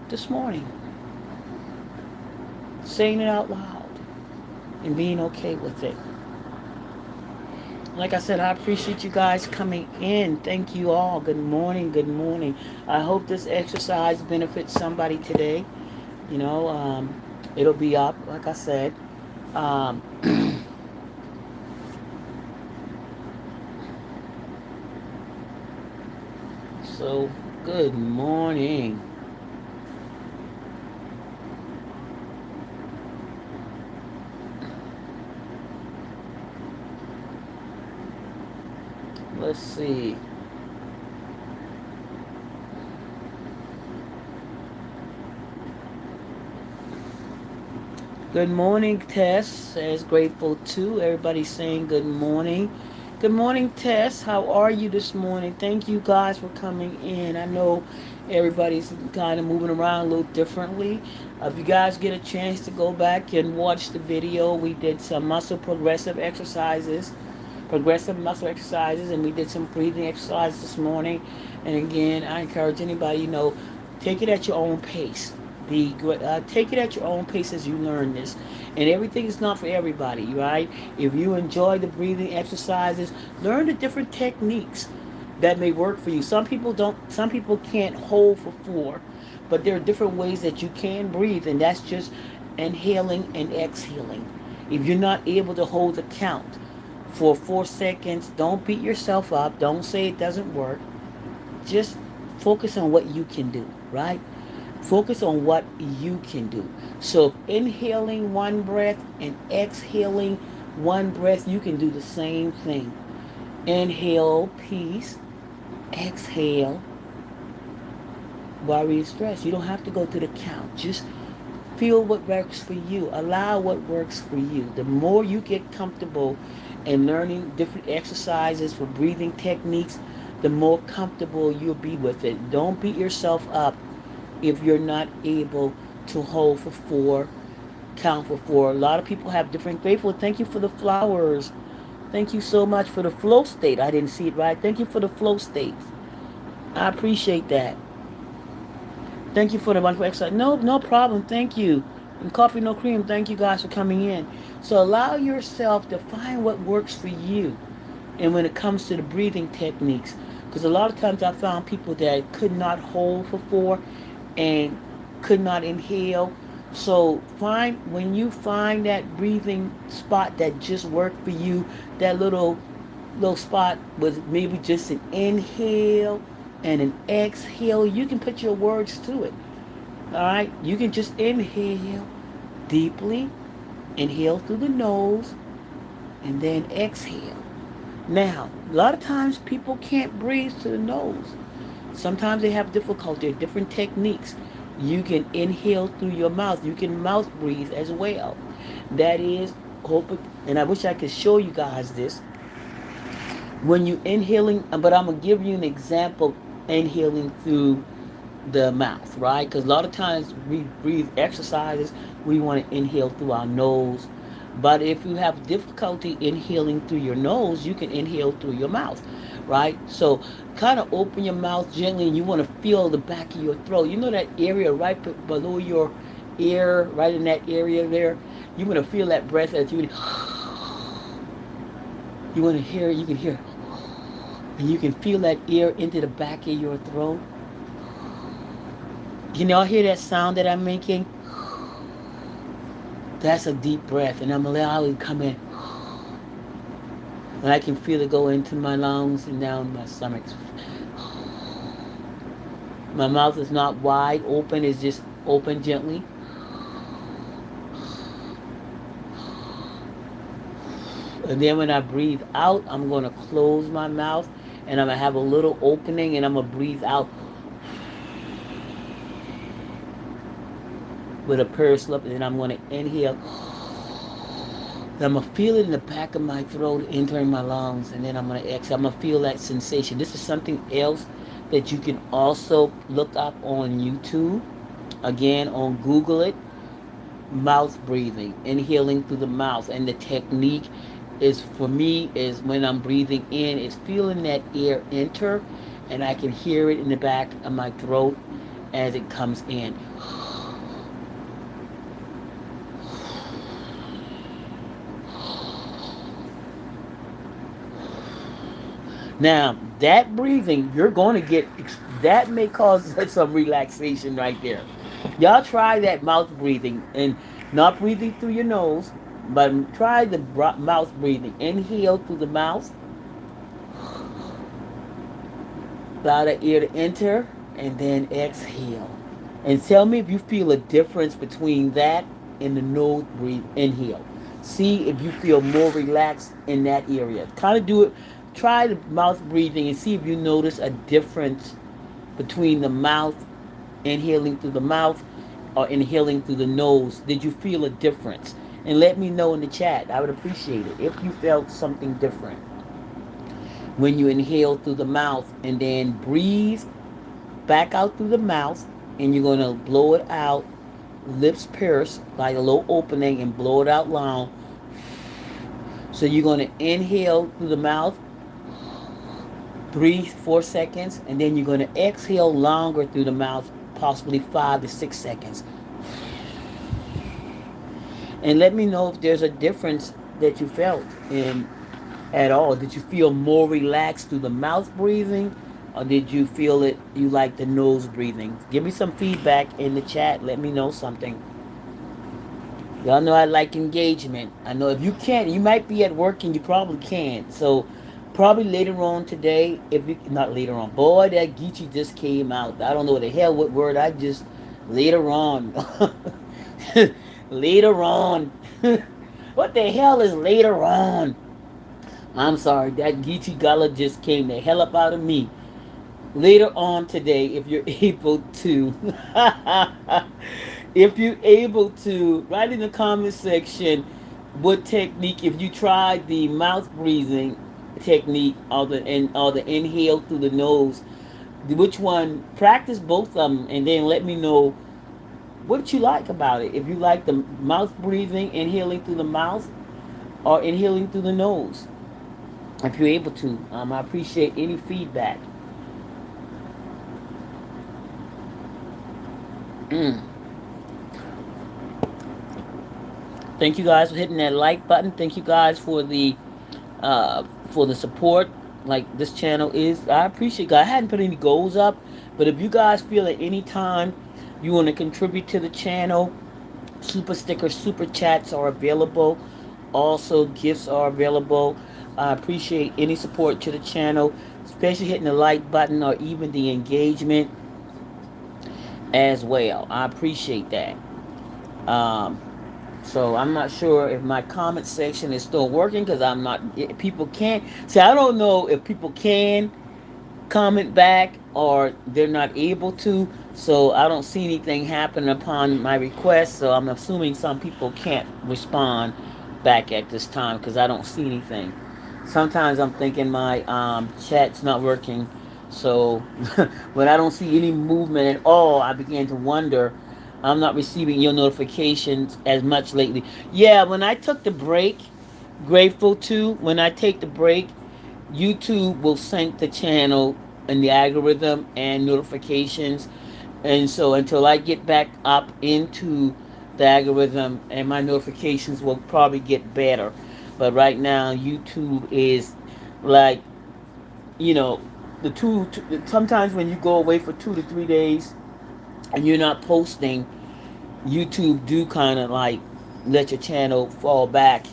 this morning, saying it out loud, and being okay with it. Like I said, I appreciate you guys coming in. Thank you all. Good morning. Good morning. I hope this exercise benefits somebody today. You know, it'll be up, like I said. Um, so, good morning. Let's see. Good morning, Tess. Says grateful too. Everybody's saying good morning. Good morning, Tess. How are you this morning? Thank you guys for coming in. I know Everybody's kind of moving around a little differently. If you guys get a chance to go back and watch the video, we did some progressive muscle exercises, and we did some breathing exercises this morning. And again, I encourage anybody, take it at your own pace. Take it at your own pace as you learn this, and everything is not for everybody, right? If you enjoy the breathing exercises, learn the different techniques that may work for you. Some people don't. Some people can't hold for 4, but there are different ways that you can breathe, and that's just inhaling and exhaling. If you're not able to hold the count for 4 seconds, don't beat yourself up. Don't say it doesn't work. Just focus on what you can do, right? Focus on what you can do. So inhaling one breath and exhaling one breath, you can do the same thing. Inhale peace, exhale worry and stress. You don't have to go to the count. Just feel what works for you. Allow what works for you. The more you get comfortable in learning different exercises for breathing techniques, the more comfortable you'll be with it. Don't beat yourself up if you're not able to hold for 4, count for 4. A lot of people have different. Grateful. Thank you for the flowers. Thank you so much for the flow state. I didn't see it right. Thank you for the flow states. I appreciate that. Thank you for the wonderful exercise. No, no problem. Thank you. And coffee, no cream. Thank you guys for coming in. So allow yourself to find what works for you. And when it comes to the breathing techniques, because a lot of times I found people that could not hold for 4 and could not inhale. So when you find that breathing spot that just worked for you, that little spot with maybe just an inhale and an exhale, you can put your words to it. All right, you can just inhale deeply, inhale through the nose, and then exhale. Now, a lot of times people can't breathe to the nose. Sometimes they have difficulty, different techniques. You can inhale through your mouth. You can mouth breathe as well. That is, and I wish I could show you guys this. When you inhaling, but I'm going to give you an example inhaling through the mouth, right? Because a lot of times we breathe exercises, we want to inhale through our nose. But if you have difficulty inhaling through your nose, you can inhale through your mouth, right? So kind of open your mouth gently, and you want to feel the back of your throat. You know that area right below your ear, right in that area there? You want to feel that breath as you want to hear, you can hear, and you can feel that air into the back of your throat. Can y'all hear that sound that I'm making? That's a deep breath, and I'm allowing it to come in. And I can feel it go into my lungs and down my stomach. My mouth is not wide open, it's just open gently. And then when I breathe out, I'm going to close my mouth, and I'm going to have a little opening, and I'm going to breathe out with a pursed lip, and then I'm going to inhale. And I'm going to feel it in the back of my throat, entering my lungs, and then I'm going to exhale. I'm going to feel that sensation. This is something else that you can also look up on YouTube. Again, on Google it. Mouth breathing, inhaling through the mouth. And the technique is, for me, is when I'm breathing in, is feeling that air enter, and I can hear it in the back of my throat as it comes in. Now, that breathing, you're going to get, that may cause some relaxation right there. Y'all try that mouth breathing, and not breathing through your nose, but try the mouth breathing. Inhale through the mouth. Allow the air to enter, and then exhale. And tell me if you feel a difference between that and the nose breathe inhale. See if you feel more relaxed in that area. Kind of do it. Try the mouth breathing and see if you notice a difference between the mouth, inhaling through the mouth, or inhaling through the nose. Did you feel a difference? And let me know in the chat. I would appreciate it if you felt something different when you inhale through the mouth and then breathe back out through the mouth, and you're going to blow it out, lips pursed, like a little opening, and blow it out loud. So you're going to inhale through the mouth 3 4 seconds, and then you're going to exhale longer through the mouth, possibly 5 to 6 seconds. And let me know if there's a difference that you felt in at all. Did you feel more relaxed through the mouth breathing, or did you feel it you like the nose breathing? Give me some feedback in the chat. Let me know something. Y'all know I like engagement. I know if you can't, you might be at work and you probably can't. So probably later on today, if you not later on. Boy, that Geechee just came out. I don't know what the hell what word I just later on. Later on. What the hell is later on? I'm sorry, that Geechee Gala just came the hell up out of me. Later on today, if you're able to, if you're able to, write in the comment section what technique, if you tried the mouth breathing technique or the inhale through the nose, which one, practice both of them, and then let me know what you like about it. If you like the mouth breathing, inhaling through the mouth, or inhaling through the nose. If you're able to, I appreciate any feedback. Mm. Thank you guys for hitting that like button. Thank you guys for the support. Like this channel is, I appreciate guys. I hadn't put any goals up, but if you guys feel at any time you want to contribute to the channel, super stickers, super chats are available. Also, gifts are available. I appreciate any support to the channel, especially hitting the like button or even the engagement as well. I appreciate that. Um, so I'm not sure if my comment section is still working because I'm not. People can't. See, I don't know if people can comment back or they're not able to. So I don't see anything happen upon my request. So I'm assuming some people can't respond back at this time because I don't see anything. Sometimes I'm thinking my chat's not working. So when I don't see any movement at all, I begin to wonder. I'm not receiving your notifications as much lately. Yeah, when I took the break, grateful to, when I take the break, YouTube will sync the channel and the algorithm and notifications. And so until I get back up into the algorithm and my notifications will probably get better. But right now, YouTube is like, you know, sometimes when you go away for 2 to 3 days and you're not posting, YouTube do kind of like let your channel fall back.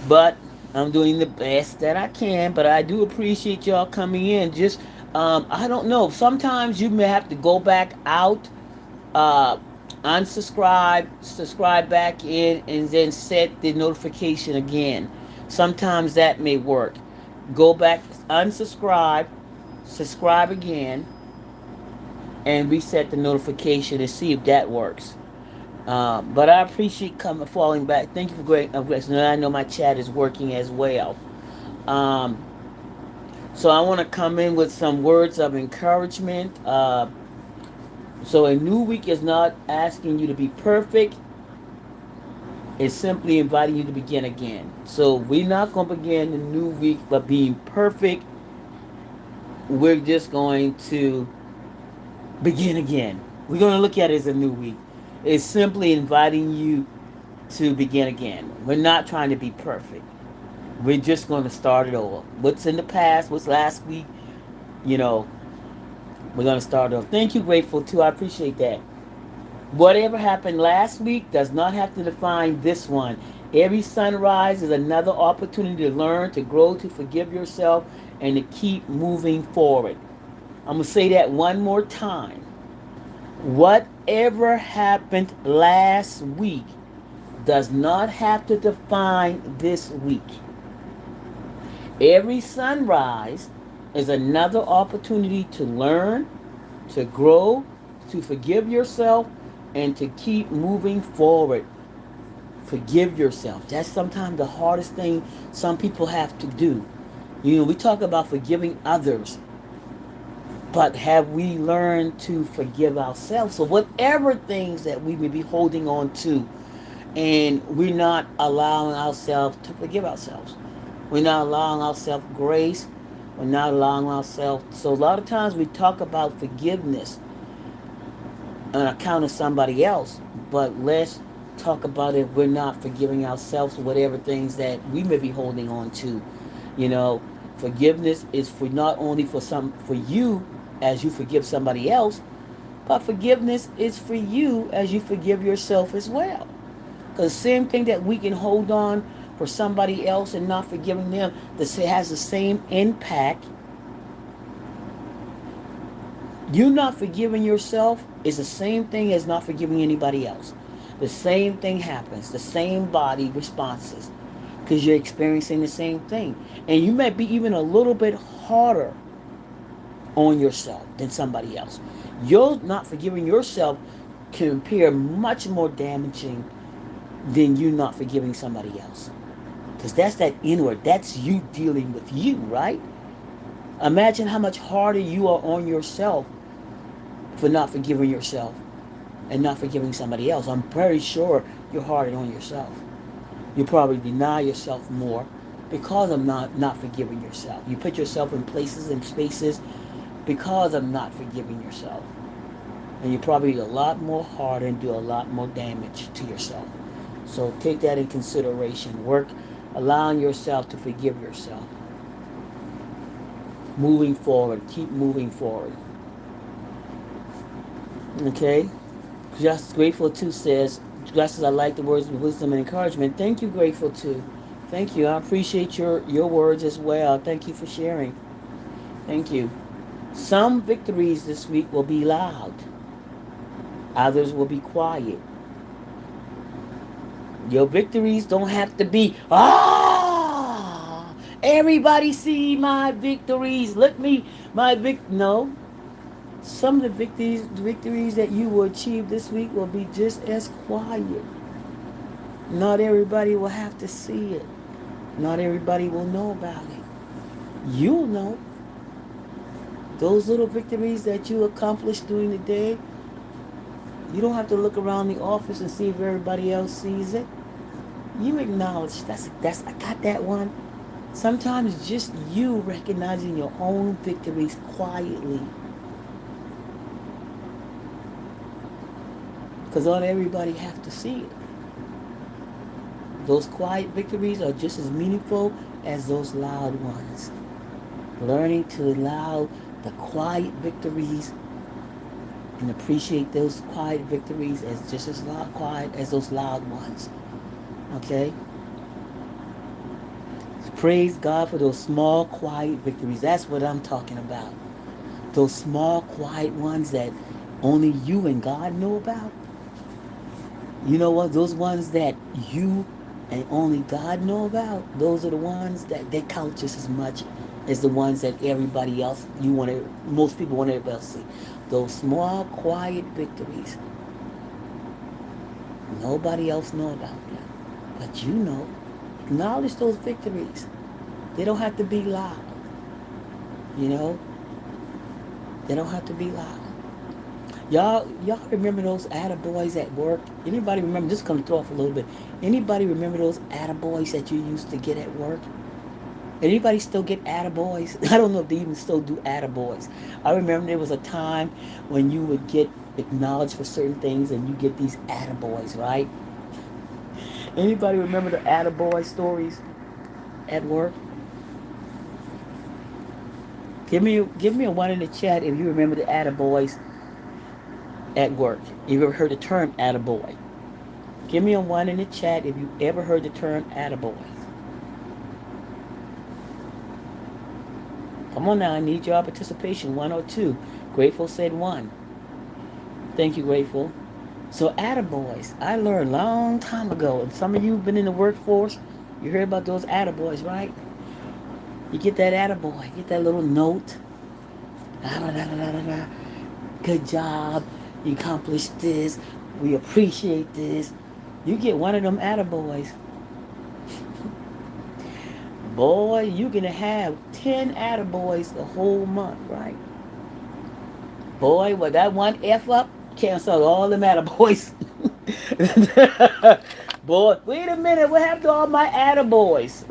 But I'm doing the best that I can. But I do appreciate y'all coming in. Just I don't know. Sometimes you may have to go back out, uh, unsubscribe, subscribe back in, and then set the notification again. Sometimes that may work. Go back, unsubscribe, subscribe again, and reset the notification and see if that works. But I appreciate coming falling back. Thank you for great questions. I know my chat is working as well. Um, so I want to come in with some words of encouragement. So a new week is not asking you to be perfect. It's simply inviting you to begin again. So we're not going to begin the new week by being perfect. We're just going to begin again. We're going to look at it as a new week. It's simply inviting you to begin again. We're not trying to be perfect. We're just going to start it over. What's in the past, what's last week, you know, we're going to start over. Thank you, Grateful, too. I appreciate that. Whatever happened last week does not have to define this one. Every sunrise is another opportunity to learn, to grow, to forgive yourself, and to keep moving forward. I'm going to say that one more time. Whatever happened last week does not have to define this week. Every sunrise is another opportunity to learn, to grow, to forgive yourself, and to keep moving forward. Forgive yourself. That's sometimes the hardest thing some people have to do. You know, we talk about forgiving others. But have we learned to forgive ourselves? So whatever things that we may be holding on to, and we're not allowing ourselves to forgive ourselves. We're not allowing ourselves grace. We're not allowing ourselves. So a lot of times we talk about forgiveness on account of somebody else, but let's talk about if we're not forgiving ourselves for whatever things that we may be holding on to. You know, forgiveness is for not only for you as you forgive somebody else, but forgiveness is for you as you forgive yourself as well. Because the same thing that we can hold on for somebody else and not forgiving them, this has the same impact. You not forgiving yourself is the same thing as not forgiving anybody else. The same thing happens. The same body responses. Because you're experiencing the same thing. And you might be even a little bit harder on yourself than somebody else. You're not forgiving yourself can appear much more damaging than you not forgiving somebody else. Because that's that inward. That's you dealing with you, right? Imagine how much harder you are on yourself for not forgiving yourself and not forgiving somebody else. I'm very sure you're harder on yourself. You probably deny yourself more because of not forgiving yourself. You put yourself in places and spaces because of not forgiving yourself. And you probably a lot more harder and do a lot more damage to yourself. So take that in consideration. Work allowing yourself to forgive yourself. Moving forward. Keep moving forward. Okay? Just Grateful too says, just as I like the words of wisdom and encouragement. Thank you, Grateful too. Thank you. I appreciate your words as well. Thank you for sharing. Thank you. Some victories this week will be loud. Others will be quiet. Your victories don't have to be, everybody see my victories. Look me, no. Some of the victories that you will achieve this week will be just as quiet. Not everybody will have to see it. Not everybody will know about it. You'll know. Those little victories that you accomplished during the day, you don't have to look around the office and see if everybody else sees it. You acknowledge that's I got that one. Sometimes just you recognizing your own victories quietly. Because not everybody have to see it. Those quiet victories are just as meaningful as those loud ones. Learning to allow the quiet victories and appreciate those quiet victories as just as loud, quiet as those loud ones. Okay? Praise God for those small, quiet victories. That's what I'm talking about. Those small, quiet ones that only you and God know about. You know what? Those ones that you and only God know about. Those are the ones that they count just as much as the ones that everybody else most people want everybody else to see. Those small, quiet victories. Nobody else know about them, but you know. Acknowledge those victories. They don't have to be loud. You know, they don't have to be loud. Y'all remember those attaboys at work? Anybody remember? Just gonna throw off a little bit. Anybody remember those attaboys that you used to get at work? Anybody still get attaboys? I don't know if they even still do attaboys. I remember there was a time when you would get acknowledged for certain things and you get these attaboys, right? Anybody remember the attaboy stories at work? Give me a one in the chat if you remember the attaboys at work. You ever heard the term attaboy? Give me a one in the chat if you ever heard the term attaboy. Come on now, I need your participation. 1 or 2. Grateful said 1. Thank you, Grateful. So attaboys, I learned a long time ago, and some of you have been in the workforce, you heard about those attaboys, right? You get that attaboy, you get that little note. Good job, you accomplished this, we appreciate this. You get one of them attaboys. Boy, you're going to have 10 attaboys the whole month, right? Boy, well, that one F up canceled all the attaboys. Boy, wait a minute. What happened to all my attaboys?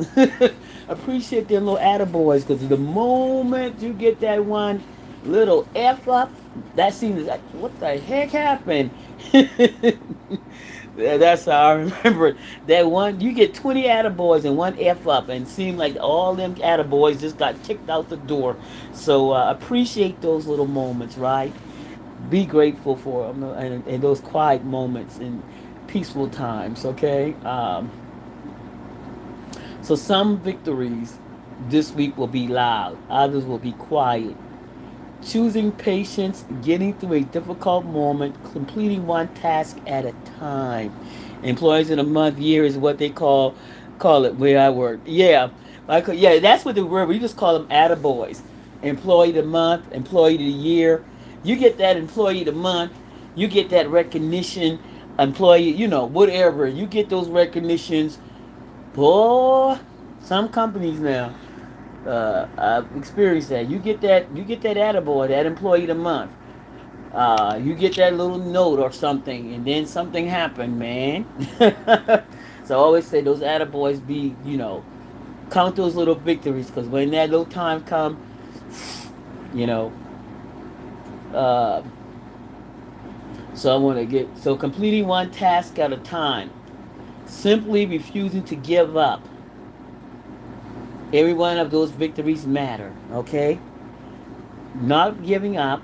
Appreciate them little attaboys because the moment you get that one little F up, that seems like, what the heck happened? Yeah, that's how I remember it. That one, you get 20 attaboys and one F up, and it seemed like all them attaboys just got kicked out the door. So appreciate those little moments, right? Be grateful for them and those quiet moments and peaceful times, okay? So some victories this week will be loud, others will be quiet. Choosing patience, getting through a difficult moment, completing one task at a time. Employees in a month, year is what they call it where I work. Yeah, yeah, that's what the word. We just call them attaboys. Employee of the month, employee of the year. You get that employee of the month, you get that recognition. Employee, whatever. You get those recognitions. Boy, some companies now. I've experienced that. You get that attaboy, that employee of the month. You get that little note or something, and then something happened, man. So I always say those attaboys be, count those little victories, because when that little time come, you know. Uh, so I want to completing one task at a time, simply refusing to give up. Every one of those victories matter. Okay, not giving up,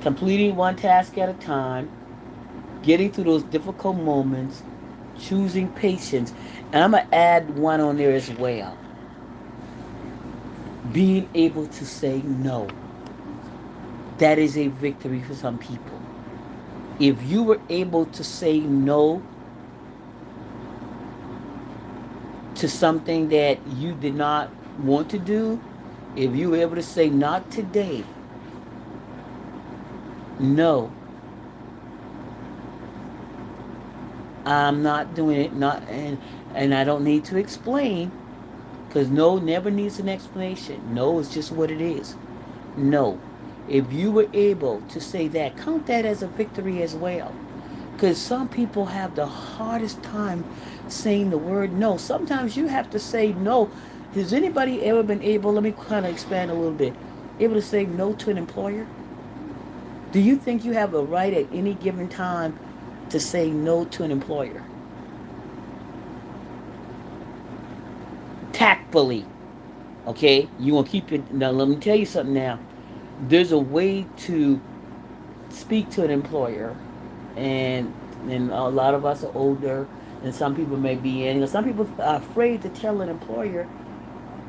completing one task at a time, getting through those difficult moments, choosing patience. And I'm going to add one on there as well. Being able to say no. That is a victory for some people. If you were able to say no to something that you did not want to do, if you were able to say not today, no, I'm not doing it, not and I don't need to explain, because no never needs an explanation. No is just what it is. No. If you were able to say that, count that as a victory as well. Because some people have the hardest time saying the word no. Sometimes you have to say no. Has anybody ever been able, let me kind of expand a little bit, able to say no to an employer? Do you think you have a right at any given time to say no to an employer? Tactfully. Okay? You want to keep it. Now, let me tell you something now. There's a way to speak to an employer, and a lot of us are older, and some people may be in. Some people are afraid to tell an employer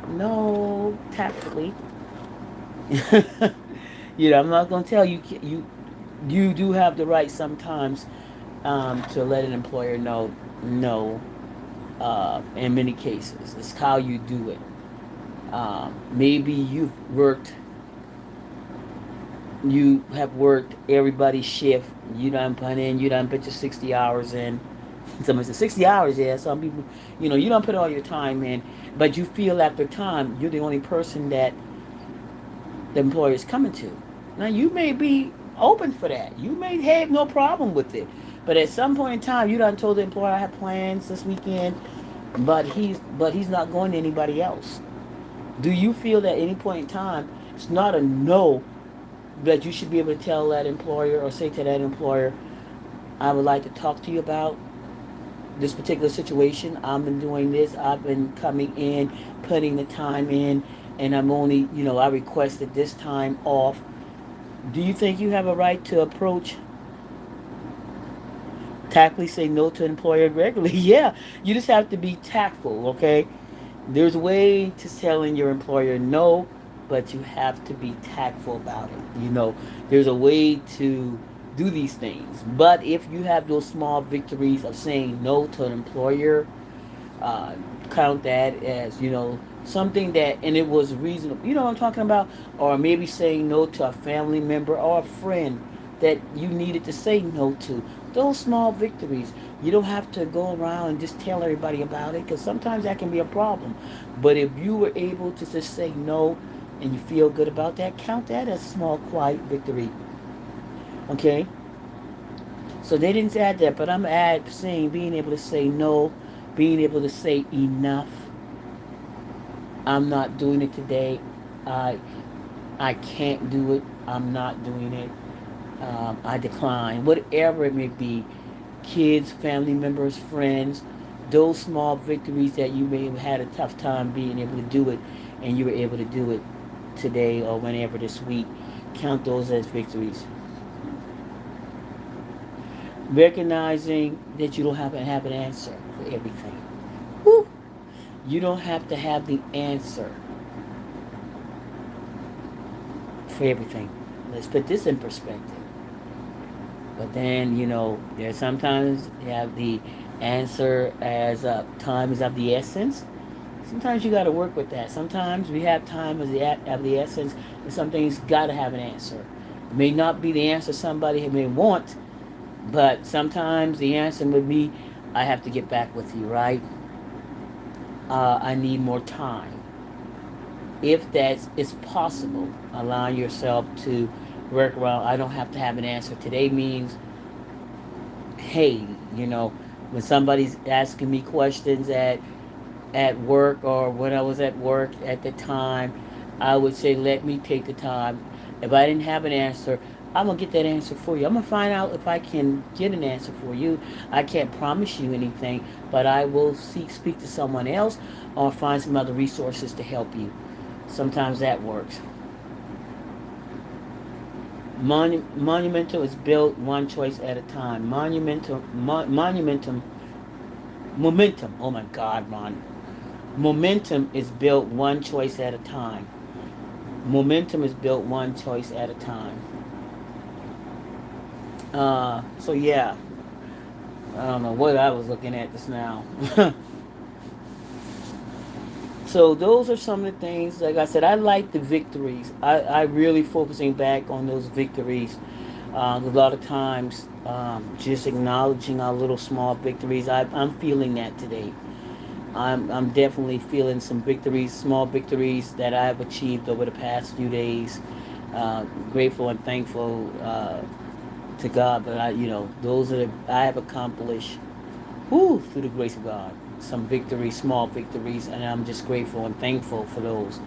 no tactfully. I'm not gonna tell you. You do have the right sometimes to let an employer know no. In many cases, it's how you do it. Maybe you have worked everybody's shift. You done put your 60 hours in. Someone said 60 hours, yeah. Some people, you don't put all your time in, but you feel after time you're the only person that the employer is coming to. Now you may be open for that. You may have no problem with it. But at some point in time you done told the employer I have plans this weekend, but he's not going to anybody else. Do you feel that at any point in time it's not a no, that you should be able to tell that employer or say to that employer, I would like to talk to you about this particular situation. I've been doing this. I've been coming in, putting the time in, and I'm only, I requested this time off. Do you think you have a right to approach, tactfully say no to an employer regularly? Yeah, you just have to be tactful, okay? There's a way to telling your employer no, but you have to be tactful about it. There's a way to do these things. But if you have those small victories of saying no to an employer, uh, count that as, something that, and it was reasonable. You know what I'm talking about? Or maybe saying no to a family member or a friend that you needed to say no to. Those small victories. You don't have to go around and just tell everybody about it, because sometimes that can be a problem. But if you were able to just say no, and you feel good about that, count that as a small, quiet victory. Okay? So they didn't add that, but I'm add saying being able to say no, being able to say enough. I'm not doing it today. I I can't do it. I'm not doing it. I decline. Whatever it may be, kids, family members, friends, those small victories that you may have had a tough time being able to do it, and you were able to do it today or whenever this week. Count those as victories. Recognizing that you don't have to have an answer for everything. Woo! You don't have to have the answer for everything. Let's put this in perspective. But then, there's sometimes you have the answer as time is of the essence. Sometimes you got to work with that. Sometimes we have time as of the essence, and some things got to have an answer. It may not be the answer somebody may want, but sometimes the answer would be, I have to get back with you, right? I need more time. If that is possible, allow yourself to work around. I don't have to have an answer today means, hey, when somebody's asking me questions at work or when I was at work at the time, I would say, let me take the time. If I didn't have an answer, I'm going to get that answer for you. I'm going to find out if I can get an answer for you. I can't promise you anything, but I will speak to someone else or find some other resources to help you. Sometimes that works. Monumental is built one choice at a time. Momentum. Oh my God, Ron. Momentum is built one choice at a time. Momentum is built one choice at a time. So yeah, I don't know what I was looking at just now. So those are some of the things. Like I said, I like the victories. I really focusing back on those victories. A lot of times, just acknowledging our little small victories. I'm feeling that today. I'm definitely feeling some victories, small victories that I've achieved over the past few days. Grateful and thankful to God, but those are I have accomplished, through the grace of God, some victories, small victories, and I'm just grateful and thankful for those.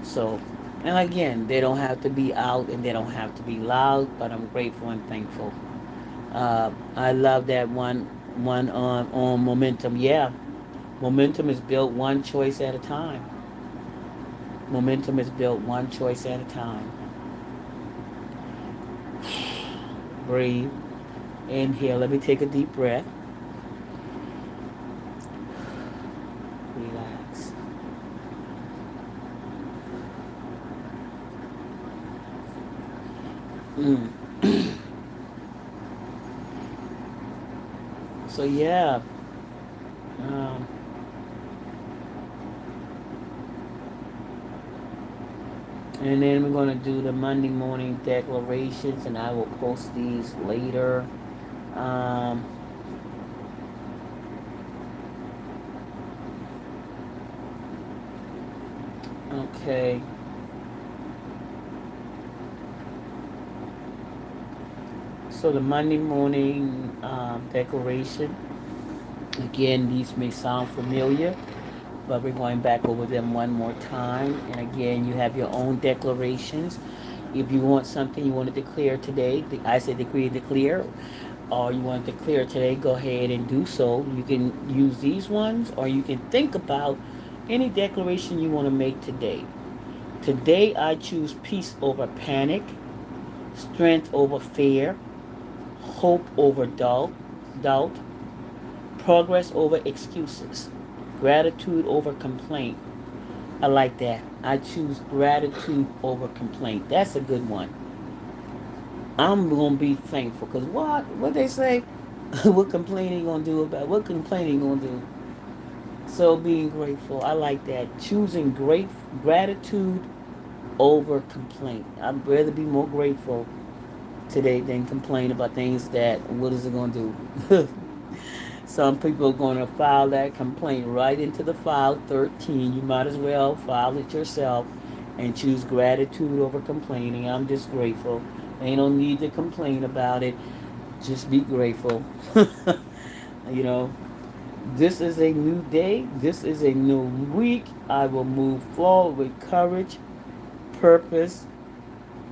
So, and again, they don't have to be out and they don't have to be loud, but I'm grateful and thankful. I love that one on momentum. Yeah, momentum is built one choice at a time. Momentum is built one choice at a time. Breathe. Inhale. Let me take a deep breath. Relax. Mm. So yeah. Um, and then we're going to do the Monday morning declarations, and I will post these later. Um, okay. So the Monday morning declaration. Again, these may sound familiar, but we're going back over them one more time. And again, you have your own declarations. If you want something you want to declare today, I say decree and declare, or you want to declare today, go ahead and do so. You can use these ones, or you can think about any declaration you want to make today. Today, I choose peace over panic, strength over fear, hope over doubt, progress over excuses, gratitude over complaint. I like that. I choose gratitude over complaint. That's a good one. I'm gonna be thankful because what they say, what complaining gonna do about what complaining gonna do? So being grateful, I like that. Choosing great gratitude over complaint. I'd rather be more grateful today than complain about things that what is it gonna do? Some people are going to file that complaint right into the file 13. You might as well file it yourself and choose gratitude over complaining. I'm just grateful. Ain't no need to complain about it. Just be grateful. you know, this is a new day. This is a new week. I will move forward with courage, purpose,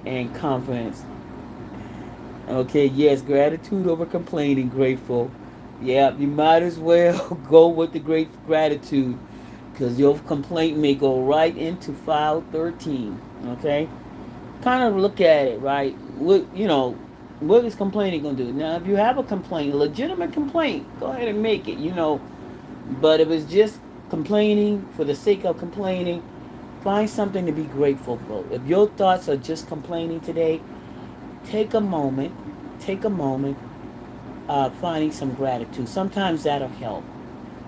and confidence. Okay, yes, gratitude over complaining, grateful. Yeah, you might as well go with the great gratitude because your complaint may go right into file 13. Okay? Kind of look at it, right? What is complaining going to do? Now, if you have a complaint, a legitimate complaint, go ahead and make it, But if it's just complaining for the sake of complaining, find something to be grateful for. If your thoughts are just complaining today, take a moment, take a moment, finding some gratitude. Sometimes that'll help.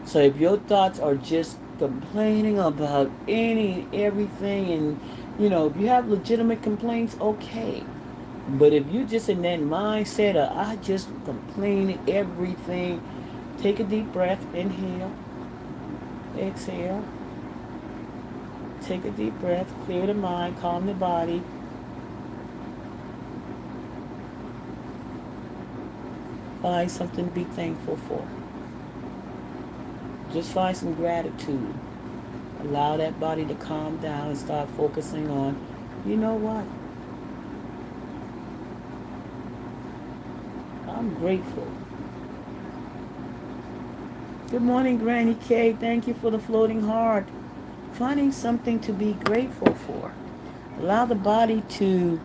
So if your thoughts are just complaining about everything, and if you have legitimate complaints, okay. But if you're just in that mindset of I just complain everything, take a deep breath, inhale, exhale, take a deep breath, clear the mind, calm the body. Find something to be thankful for. Just find some gratitude. Allow that body to calm down and start focusing on, you know what? I'm grateful. Good morning, Granny K. Thank you for the floating heart. Finding something to be grateful for. Allow the body to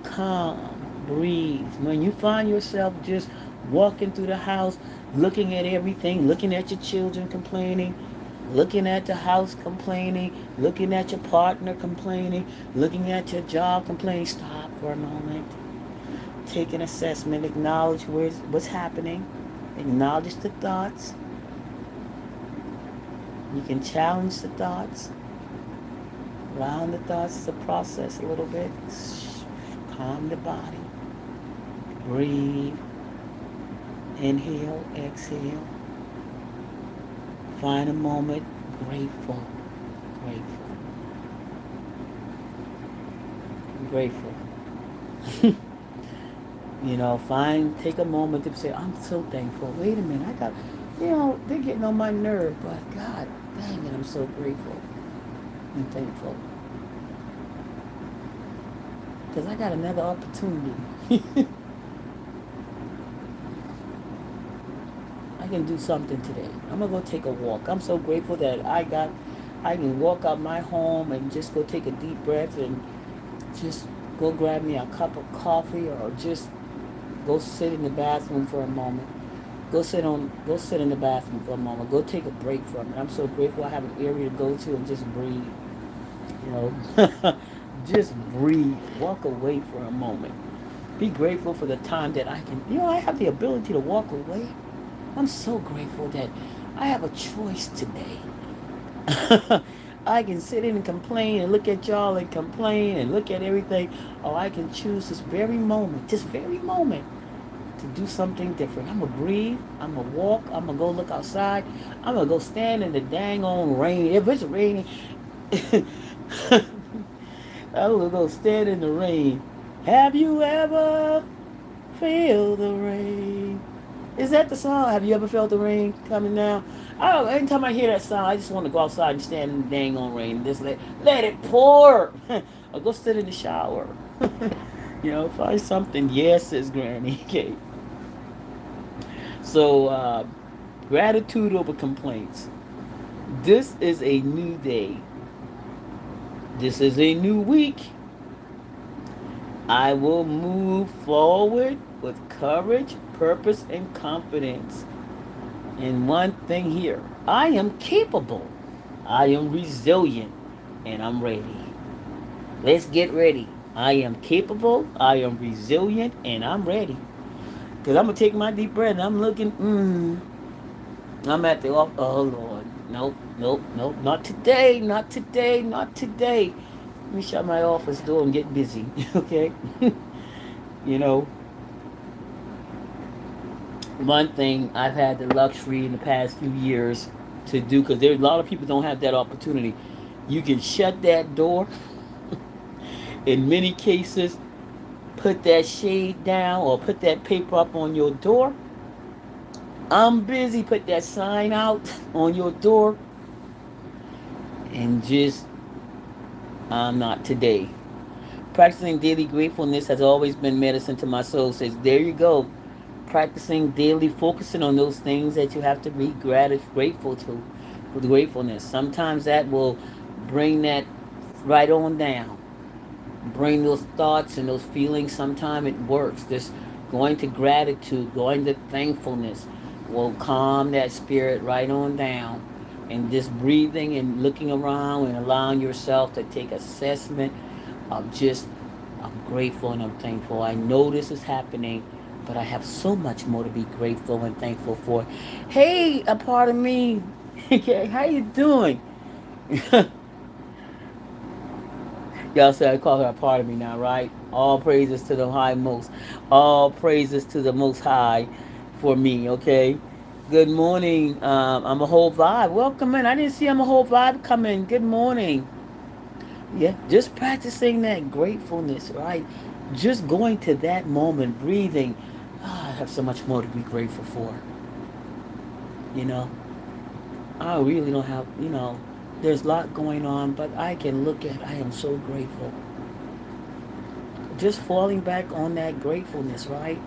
calm, breathe. When you find yourself just walking through the house, looking at everything, looking at your children complaining, looking at the house complaining, looking at your partner complaining, looking at your job complaining, stop for a moment. Take an assessment, acknowledge what's happening, acknowledge the thoughts. You can challenge the thoughts, allowing the thoughts to process a little bit. Calm the body. Breathe. Inhale, exhale. Find a moment. Grateful. Grateful. Grateful. Take a moment to say, I'm so thankful. Wait a minute, they're getting on my nerve, but God dang it, I'm so grateful and thankful. Because I got another opportunity. I can do something today. I'm going to go take a walk. I'm so grateful that I can walk out my home and just go take a deep breath and just go grab me a cup of coffee or just go sit in the bathroom for a moment. Go sit in the bathroom for a moment. Go take a break from it. I'm so grateful I have an area to go to and just breathe. Just breathe. Walk away for a moment. Be grateful for the time that I can. I have the ability to walk away. I'm so grateful that I have a choice today. I can sit in and complain and look at y'all and complain and look at everything. Or I can choose this very moment, to do something different. I'm going to breathe. I'm going to walk. I'm going to go look outside. I'm going to go stand in the dang on rain. If it's raining, I'm going to go stand in the rain. Have you ever feel the rain? Is that the song? Have you ever felt the rain coming down? Oh, every time I hear that song, I just want to go outside and stand in the dang on rain. Just let it pour. Or go sit in the shower. Find something. Yes, says Granny. Okay. So, gratitude over complaints. This is a new day. This is a new week. I will move forward with courage, purpose, and confidence. And one thing here, I am capable. I am resilient. And I'm ready. Let's get ready. I am capable. I am resilient. And I'm ready. Because I'm going to take my deep breath and I'm looking, I'm at the off. Oh, Lord. Nope. Not today. Not today. Not today. Let me shut my office door and get busy. Okay? One thing I've had the luxury in the past few years to do, because there's a lot of people don't have that opportunity. You can shut that door In many cases, put that shade down or put that paper up on your door. I'm busy, put that sign out on your door, and just, I'm not today. Practicing daily gratefulness has always been medicine to my soul. Says, there you go. Practicing daily, focusing on those things that you have to be grateful to, with gratefulness. Sometimes that will bring that right on down. Bring those thoughts and those feelings. Sometimes it works. Just going to gratitude, going to thankfulness will calm that spirit right on down. And just breathing and looking around and allowing yourself to take assessment of just, I'm grateful and I'm thankful. I know this is happening, but I have so much more to be grateful and thankful for. Hey, a part of me. Okay, how you doing? Y'all say I call her a part of me now, right? All praises to the high most. All praises to the most high for me, okay? Good morning. I'm a whole vibe. Welcome in. I didn't see I'm a whole vibe come in. Good morning. Yeah, just practicing that gratefulness, right? Just going to that moment, breathing. Ah, I have so much more to be grateful for. You know, I really don't have, there's a lot going on, but I can look at, I am so grateful. Just falling back on that gratefulness, right?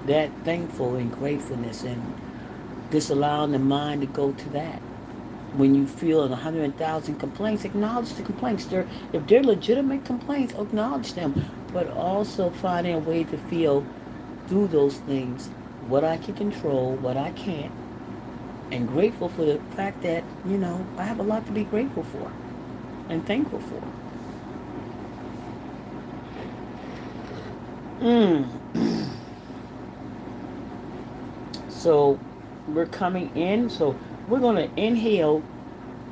That thankful and gratefulness, and just allowing the mind to go to that. When you feel 100,000 complaints, acknowledge the complaints. If they're legitimate complaints, acknowledge them, but also finding a way to feel through those things what I can control, what I can't, and grateful for the fact that I have a lot to be grateful for and thankful for. Mm. So we're coming in. So we're going to inhale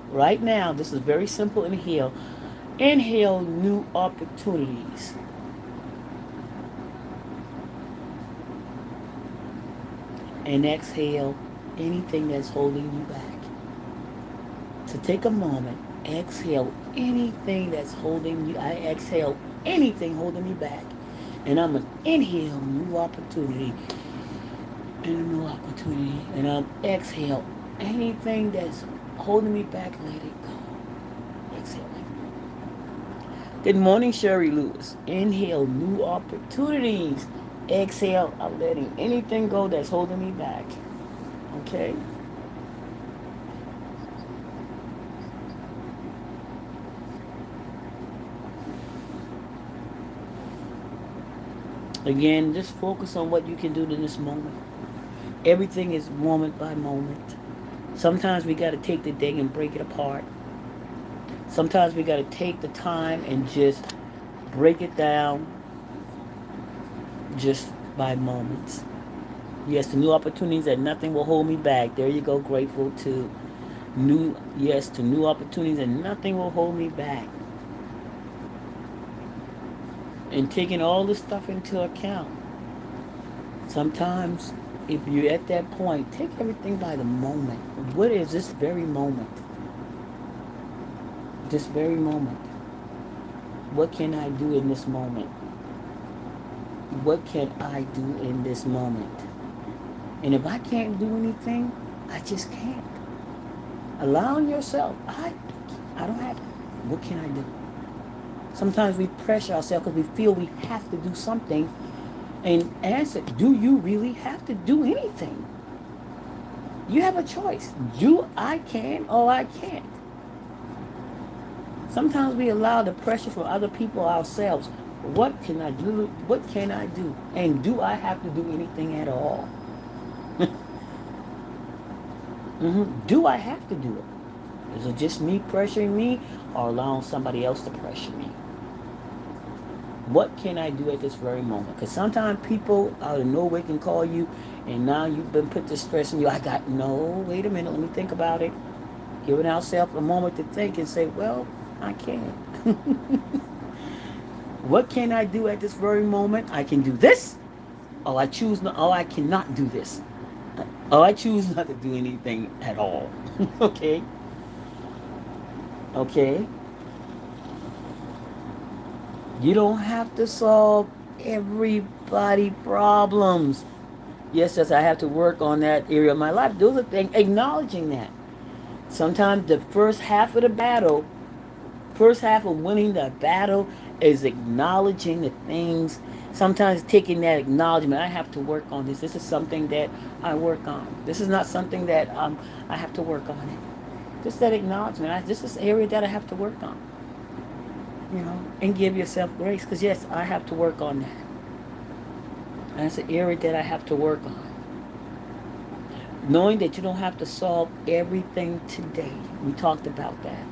right now. This is very simple. Inhale. Inhale new opportunities. And exhale anything that's holding you back. So take a moment. Exhale anything that's holding you. I exhale anything holding me back. And I'm going to inhale new opportunity and a new opportunity. And I'm exhale anything that's holding me back. Let it go. Exhale. Good morning, Sherry Lewis. Inhale new opportunities. Exhale, I'm letting anything go that's holding me back. Okay? Again, just focus on what you can do in this moment. Everything is moment by moment. Sometimes we got to take the day and break it apart. Sometimes we got to take the time and just break it down just by moments. Yes, the new opportunities that nothing will hold me back. There you go, grateful to new opportunities and nothing will hold me back. And taking all this stuff into account. Sometimes if you're at that point, take everything by the moment. What is this very moment? This very moment. What can I do in this moment? What can I do in this moment? And if I can't do anything, I just can't. Allowing yourself, I don't have it. What can I do? Sometimes we pressure ourselves because we feel we have to do something. And answer, do you really have to do anything? You have a choice. Do I can or I can't? Sometimes we allow the pressure from other people ourselves. What can I do? What can I do? And do I have to do anything at all? Do I have to do it? Is it just me pressuring me or allowing somebody else to pressure me? What can I do at this very moment? Because sometimes people out of nowhere can call you and now you've been put to stress and no, wait a minute, let me think about it. Giving ourselves a moment to think and say, well, I can't. What can I do at this very moment? I can do this, or I cannot do this. Or I choose not to do anything at all. Okay? Okay? You don't have to solve everybody problems. Yes, I have to work on that area of my life. Those are things, acknowledging that. Sometimes the first half of winning the battle is acknowledging the things. Sometimes taking that acknowledgement, I have to work on this. This is something that I work on. This is not something that I have to work on it. Just that acknowledgement. This is an area that I have to work on. And give yourself grace. Because yes, I have to work on that. And that's an area that I have to work on. Knowing that you don't have to solve everything today. We talked about that.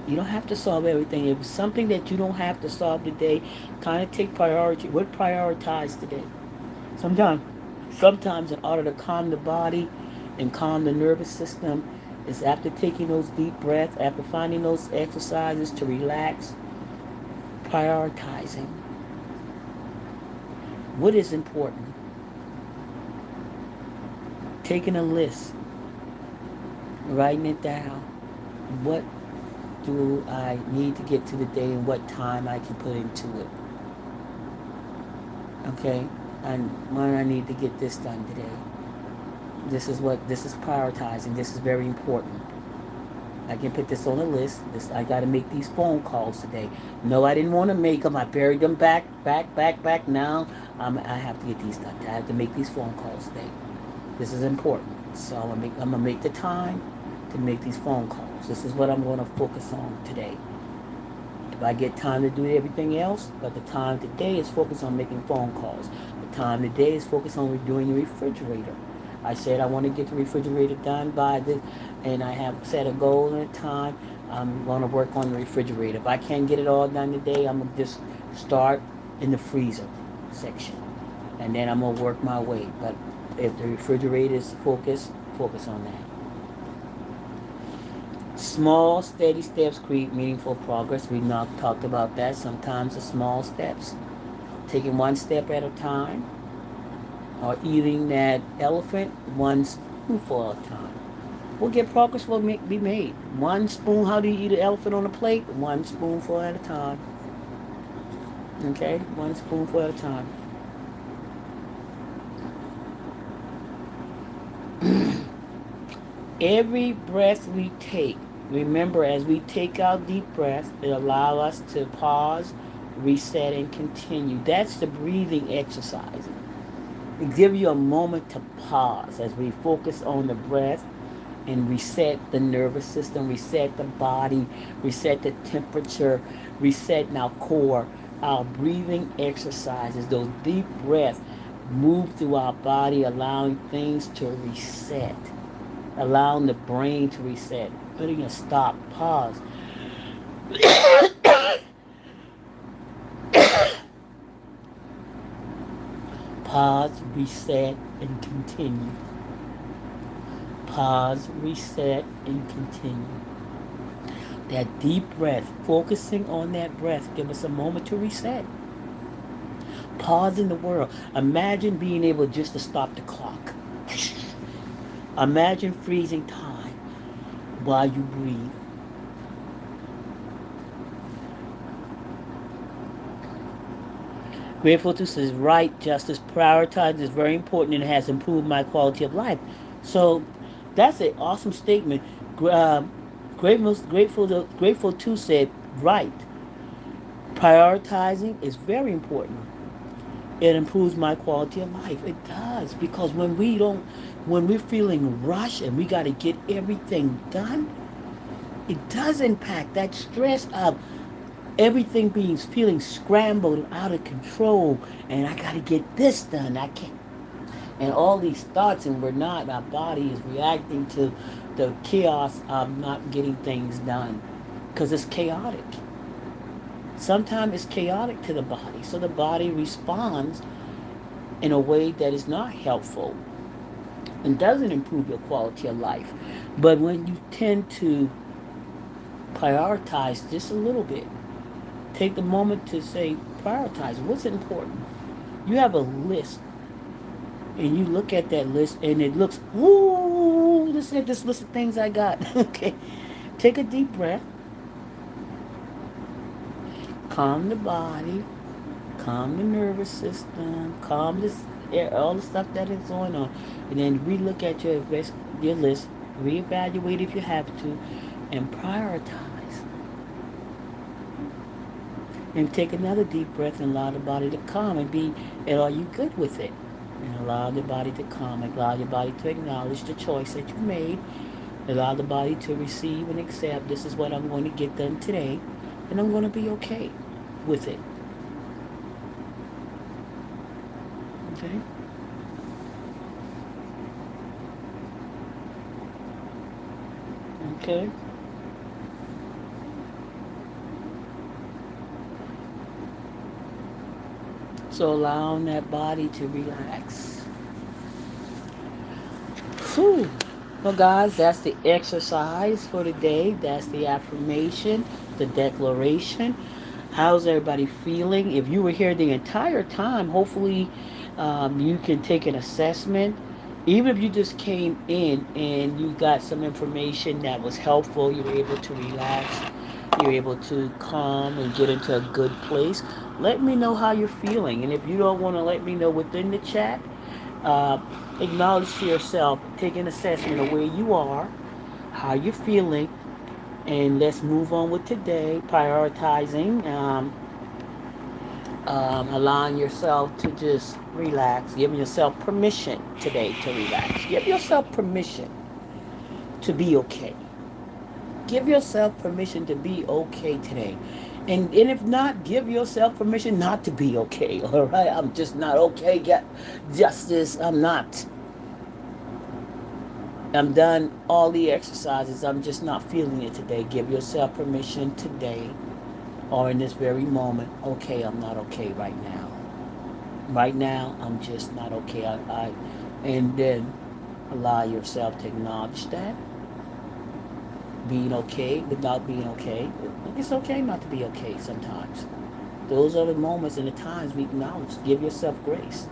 You don't have to solve everything. If it's something that you don't have to solve today, kind of take priority. What prioritize today? Sometimes, sometimes in order to calm the body and calm the nervous system, is after taking those deep breaths, after finding those exercises to relax, prioritizing what is important. Taking a list, writing it down. What do I need to get to the day and what time I can put into it? Okay? And when I need to get this done today. This is prioritizing. This is very important. I can put this on a list. I got to make these phone calls today. No, I didn't want to make them. I buried them back. Now I have to get these done. I have to make these phone calls today. This is important. So I'm gonna make the time to make these phone calls. This is what I'm going to focus on today. If I get time to do everything else, but the time today is focused on making phone calls. The time today is focused on redoing the refrigerator. I said I want to get the refrigerator done by this, and I have set a goal and a time. I'm going to work on the refrigerator. If I can't get it all done today, I'm going to just start in the freezer section, and then I'm going to work my way. But if the refrigerator is focus on that. Small, steady steps create meaningful progress. We not talked about that. Sometimes the small steps, taking one step at a time, or eating that elephant one spoonful at a time. We'll get progress will be made. One spoon, how do you eat an elephant on a plate? One spoonful at a time. Okay? One spoonful at a time. Every breath we take, remember as we take our deep breath, it allows us to pause, reset, and continue. That's the breathing exercise. It gives you a moment to pause as we focus on the breath and reset the nervous system, reset the body, reset the temperature, reset our core. Our breathing exercises, those deep breaths, move through our body, allowing things to reset, allowing the brain to reset, putting a stop, pause. Pause, reset, and continue. Pause, reset, and continue. That deep breath, focusing on that breath, give us a moment to reset. Pause in the world. Imagine being able just to stop the clock. Imagine freezing time while you breathe. Grateful to is right, justice, prioritized is very important and has improved my quality of life. So that's an awesome statement. Grateful to said right. Prioritizing is very important. It improves my quality of life. It does, because when we're feeling rushed and we got to get everything done, it does impact that stress of everything being feeling scrambled and out of control, and I got to get this done. I can't, and all these thoughts, and we're not. Our body is reacting to the chaos of not getting things done because it's chaotic. Sometimes it's chaotic to the body, so the body responds in a way that is not helpful and doesn't improve your quality of life. But when you tend to prioritize just a little bit, take the moment to say, prioritize what's important. You have a list, and you look at that list, and it looks, ooh, listen at this list of things I got. Okay, take a deep breath. calm the body, calm the nervous system, calm this, all the stuff that is going on, and then relook at your list, reevaluate if you have to, and prioritize. And take another deep breath and allow the body to calm and are you good with it? And allow the body to calm, allow your body to acknowledge the choice that you made, allow the body to receive and accept this is what I'm going to get done today, and I'm going to be okay with it. Okay? Okay? So allowing that body to relax. Whew. Well, guys, that's the exercise for today. That's the affirmation, the declaration. How's everybody feeling? If you were here the entire time, hopefully you can take an assessment. Even if you just came in and you got some information that was helpful, you were able to relax, you were able to calm and get into a good place. Let me know how you're feeling. And if you don't want to let me know within the chat, uh, acknowledge to yourself, take an assessment of where you are, how you're feeling, and let's move on with today. Prioritizing, allowing yourself to just relax, giving yourself permission today to relax. Give yourself permission to be okay. Give yourself permission to be okay today. And if not, give yourself permission not to be okay. All right, I'm just not okay. Get justice. I'm not. I'm done all the exercises. I'm just not feeling it today. Give yourself permission today or in this very moment. Okay, I'm not okay right now. Right now, I'm just not okay. And then allow yourself to acknowledge that. Being okay without being okay. It's okay not to be okay sometimes. Those are the moments and the times we acknowledge. Give yourself grace.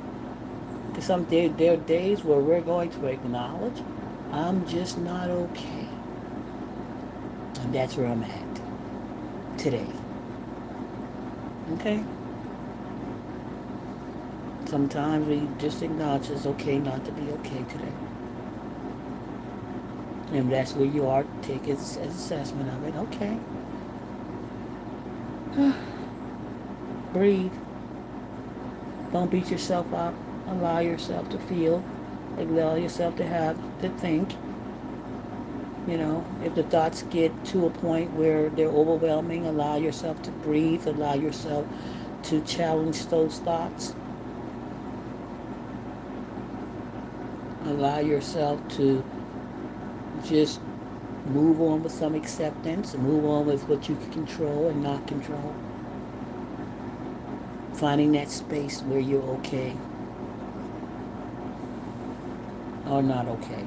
Because there are days where we're going to acknowledge, I'm just not okay. And that's where I'm at today. Okay? Sometimes we just acknowledge it's okay not to be okay today. And that's where you are. Take an assessment of it. Okay. Breathe. Don't beat yourself up. Allow yourself to feel. Allow yourself to think. You know, if the thoughts get to a point where they're overwhelming, allow yourself to breathe. Allow yourself to challenge those thoughts. Allow yourself to just move on with some acceptance and move on with what you can control and not control. Finding that space where you're okay or not okay.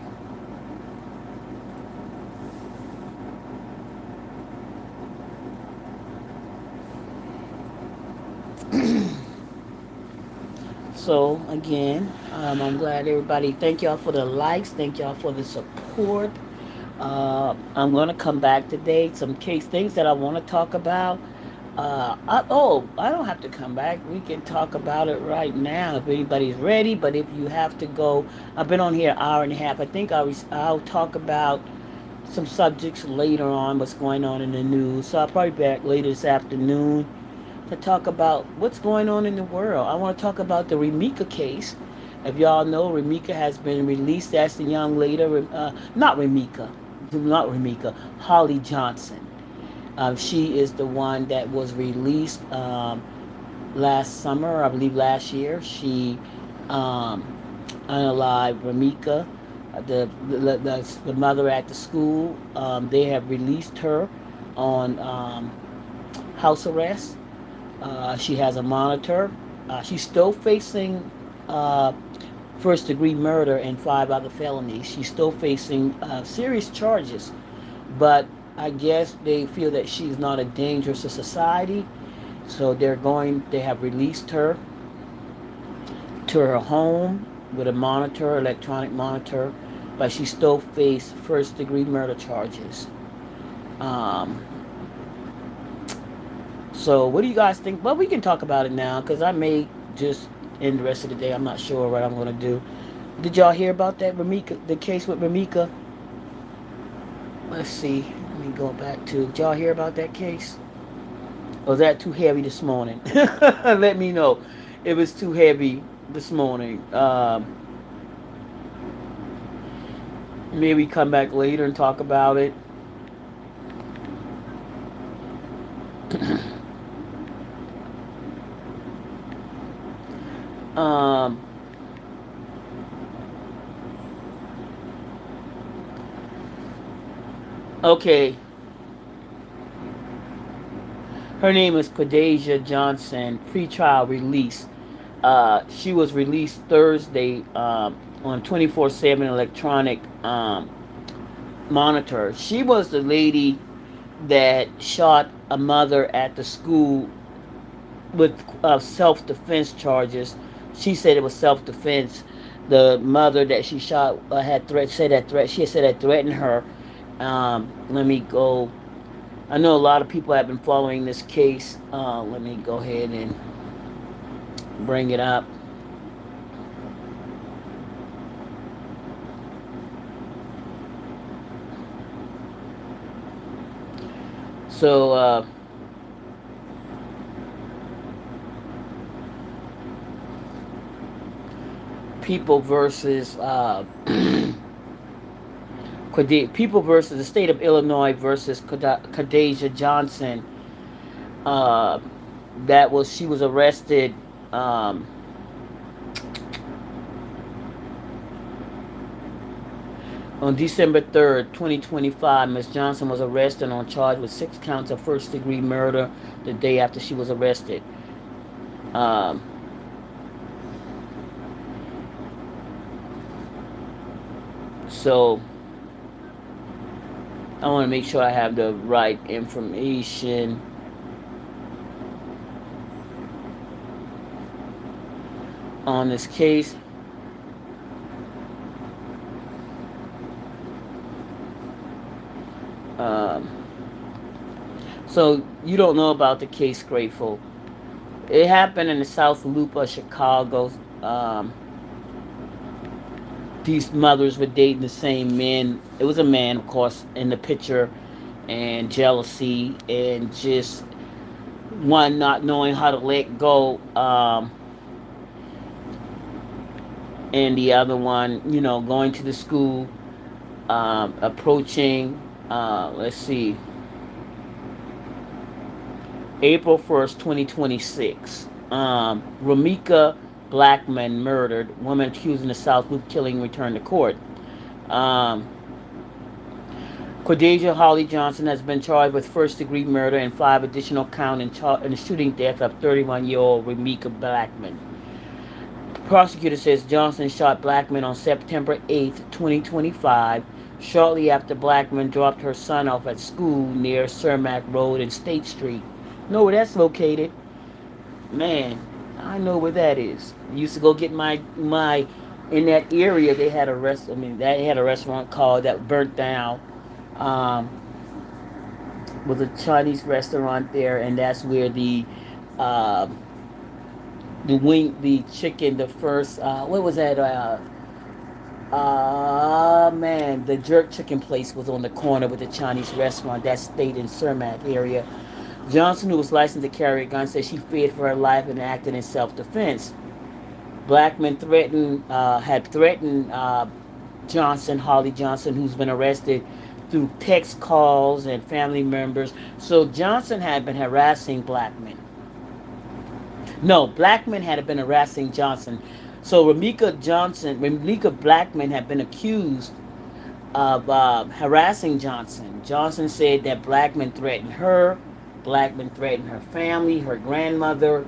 So again, I'm glad everybody. Thank y'all for the likes. Thank y'all for the support. I'm gonna come back today. Some case things that I want to talk about. I don't have to come back. We can talk about it right now if anybody's ready. But if you have to go, I've been on here an hour and a half. I think I'll talk about some subjects later on. What's going on in the news? So I'll probably be back later this afternoon to talk about what's going on in the world. I want to talk about the Remika case. If y'all know, Remika has been released. That's the young lady, not Remika, Holly Johnson. She is the one that was released last summer, I believe last year. She unalived Remika, the mother at the school. They have released her on house arrest. She has a monitor. She's still facing first degree murder and 5 other felonies. She's still facing serious charges, but I guess they feel that she's not a danger to society, so they have released her to her home with a monitor, electronic monitor, but she still faced first degree murder charges. So, what do you guys think? Well, we can talk about it now because I may just end the rest of the day. I'm not sure what I'm going to do. Did y'all hear about that Ramika, the case with Ramika? Let's see. Let me go back to. Did y'all hear about that case? Or was that too heavy this morning? Let me know. It was too heavy this morning. Maybe come back later and talk about it. um, okay. Her name is Quadasia Johnson. Pre-trial release. She was released Thursday on 24/7 electronic monitor. She was the lady that shot a mother at the school with self-defense charges. She said it was self-defense. The mother that she shot had threat said that threat. She said that threatened her. Let me go. I know a lot of people have been following this case. Let me go ahead and bring it up. So, people versus people versus the state of Illinois versus Kadasia Johnson. Uh, that was she was arrested. Um, On December 3rd, 2025, Ms. Johnson was arrested on charge with 6 counts of first-degree murder the day after she was arrested. Um, so I want to make sure I have the right information on this case. Um, so you don't know about the case, Grateful. It happened in the South Loop of Chicago. Um, these mothers were dating the same men. It was a man, of course, in the picture, and jealousy and just one not knowing how to let go, and the other one, going to the school, approaching. Let's see, April 1st, 2026. Ramika Blackman murdered. Woman accused in the South Loop killing returned to court. Um, Cordesia Holly Johnson has been charged with first-degree murder and 5 additional counts in the shooting death of 31-year-old Ramika Blackman. The prosecutor says Johnson shot Blackman on September 8th, 2025, shortly after Blackman dropped her son off at school near Cermak Road and State Street. Know where that's located? Man, I know where that is. I used to go get my in that area. They had a they had a restaurant called that burnt down. Um, was a Chinese restaurant there, and that's where uh, the chicken, the first what was that? Man, the jerk chicken place was on the corner with the Chinese restaurant that stayed in Cermak area. Johnson, who was licensed to carry a gun, said she feared for her life and acted in self-defense. Blackman had threatened Johnson, Holly Johnson, who's been arrested through text calls and family members. So Johnson had been harassing Blackman. No, Blackman had been harassing Johnson. So Ramika Blackman had been accused of harassing Johnson. Johnson said that Blackman threatened her. Blackman threatened her family, her grandmother.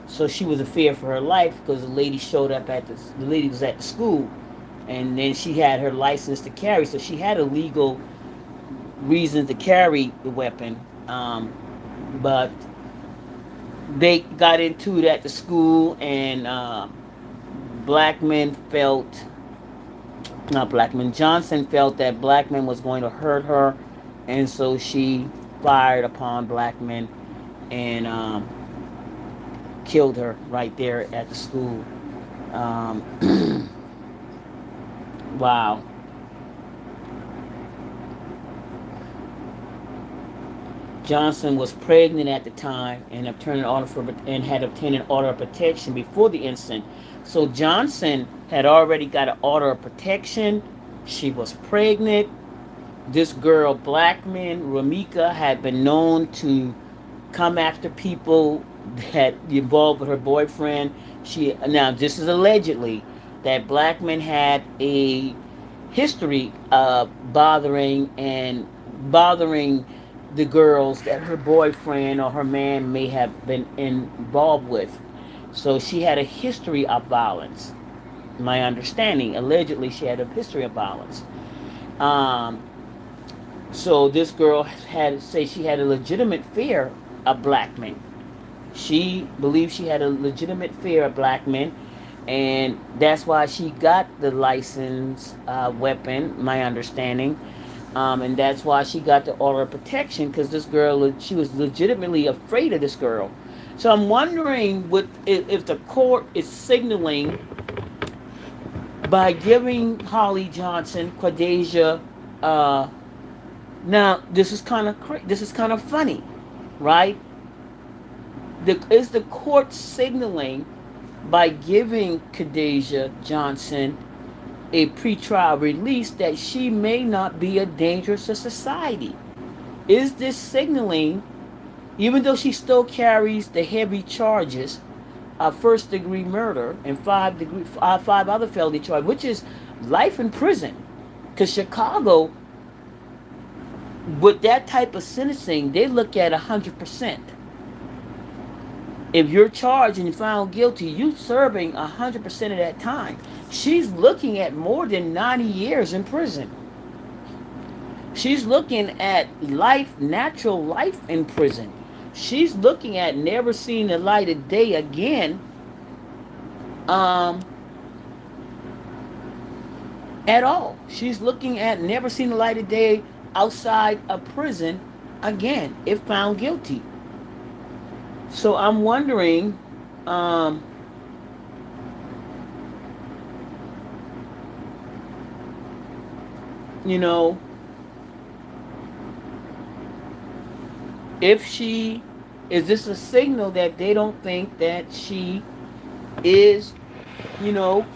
So she was in fear for her life because the lady showed up the lady was at the school, and then she had her license to carry, so she had a legal reason to carry the weapon. But they got into it at the school, and Blackman felt, not Blackman, Johnson felt that Blackman was going to hurt her, and so she fired upon Blackman, and killed her right there at the school. Um, wow. Johnson was pregnant at the time and had obtained an order of protection before the incident. So Johnson had already got an order of protection. She was pregnant. This girl, Blackman Ramika, had been known to come after people that involved with her boyfriend. This is allegedly that Blackman had a history of bothering the girls that her boyfriend or her man may have been involved with. So she had a history of violence. My understanding, allegedly, she had a history of violence. Um, so this girl she had a legitimate fear of black men. She believed she had a legitimate fear of black men, and that's why she got the licensed weapon. My understanding, and that's why she got the order of protection because this girl, she was legitimately afraid of this girl. So I'm wondering if the court is signaling by giving Holly Johnson, Quadasia, uh, now this is kind of funny, right? Is the court signaling by giving Khadijah Johnson a pretrial release that she may not be a danger to society? Is this signaling, even though she still carries the heavy charges of first degree murder and five other felony charges, which is life in prison? Because Chicago, with that type of sentencing, they look at 100%. If you're charged and found guilty, you serving 100% of that time. She's looking at more than 90 years in prison. She's looking at life, natural life in prison. She's looking at never seeing the light of day again, um, at all. She's looking at never seeing the light of day outside of prison again if found guilty. So I'm wondering, um, you know, if she is this a signal that they don't think that she is, you know,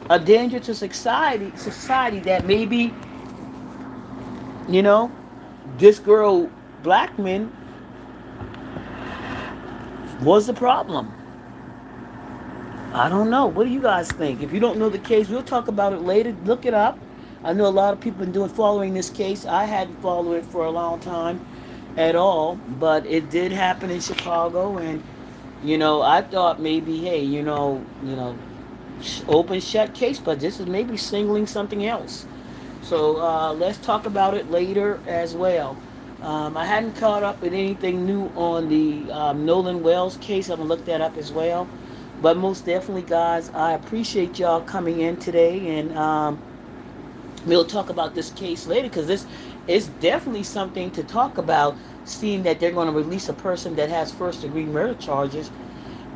a danger to society that maybe, you know, this girl Blackman was the problem. I don't know. What do you guys think? If you don't know the case, we'll talk about it later. Look it up. I know a lot of people have been following this case. I hadn't followed it for a long time at all, but it did happen in Chicago, and I thought maybe, hey, open shut case, but this is maybe singling something else. So let's talk about it later as well. I hadn't caught up with anything new on the Nolan Wells case. I'm gonna look that up as well. But most definitely, guys, I appreciate y'all coming in today, and we'll talk about this case later because this is definitely something to talk about. Seeing that they're going to release a person that has first degree murder charges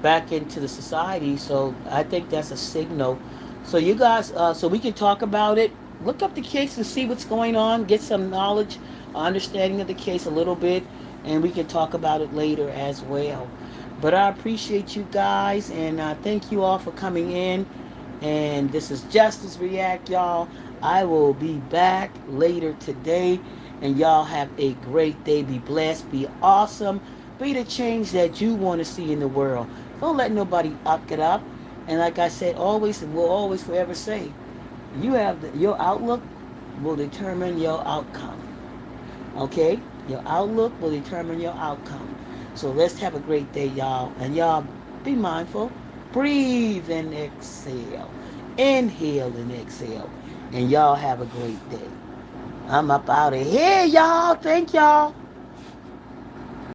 back into the society, so I think that's a signal. So you guys, so we can talk about it. Look up the case and see what's going on. Get some knowledge, understanding of the case a little bit, and we can talk about it later as well. But I appreciate you guys, and thank you all for coming in. And this is Justice React, y'all. I will be back later today, and y'all have a great day. Be blessed, be awesome, be the change that you want to see in the world. Don't let nobody up it up. And like I said, always and will always forever say, your outlook will determine your outcome. Okay? Your outlook will determine your outcome. So let's have a great day, y'all. And y'all be mindful. Breathe and exhale. Inhale and exhale. And y'all have a great day. I'm up out of here, y'all. Thank y'all.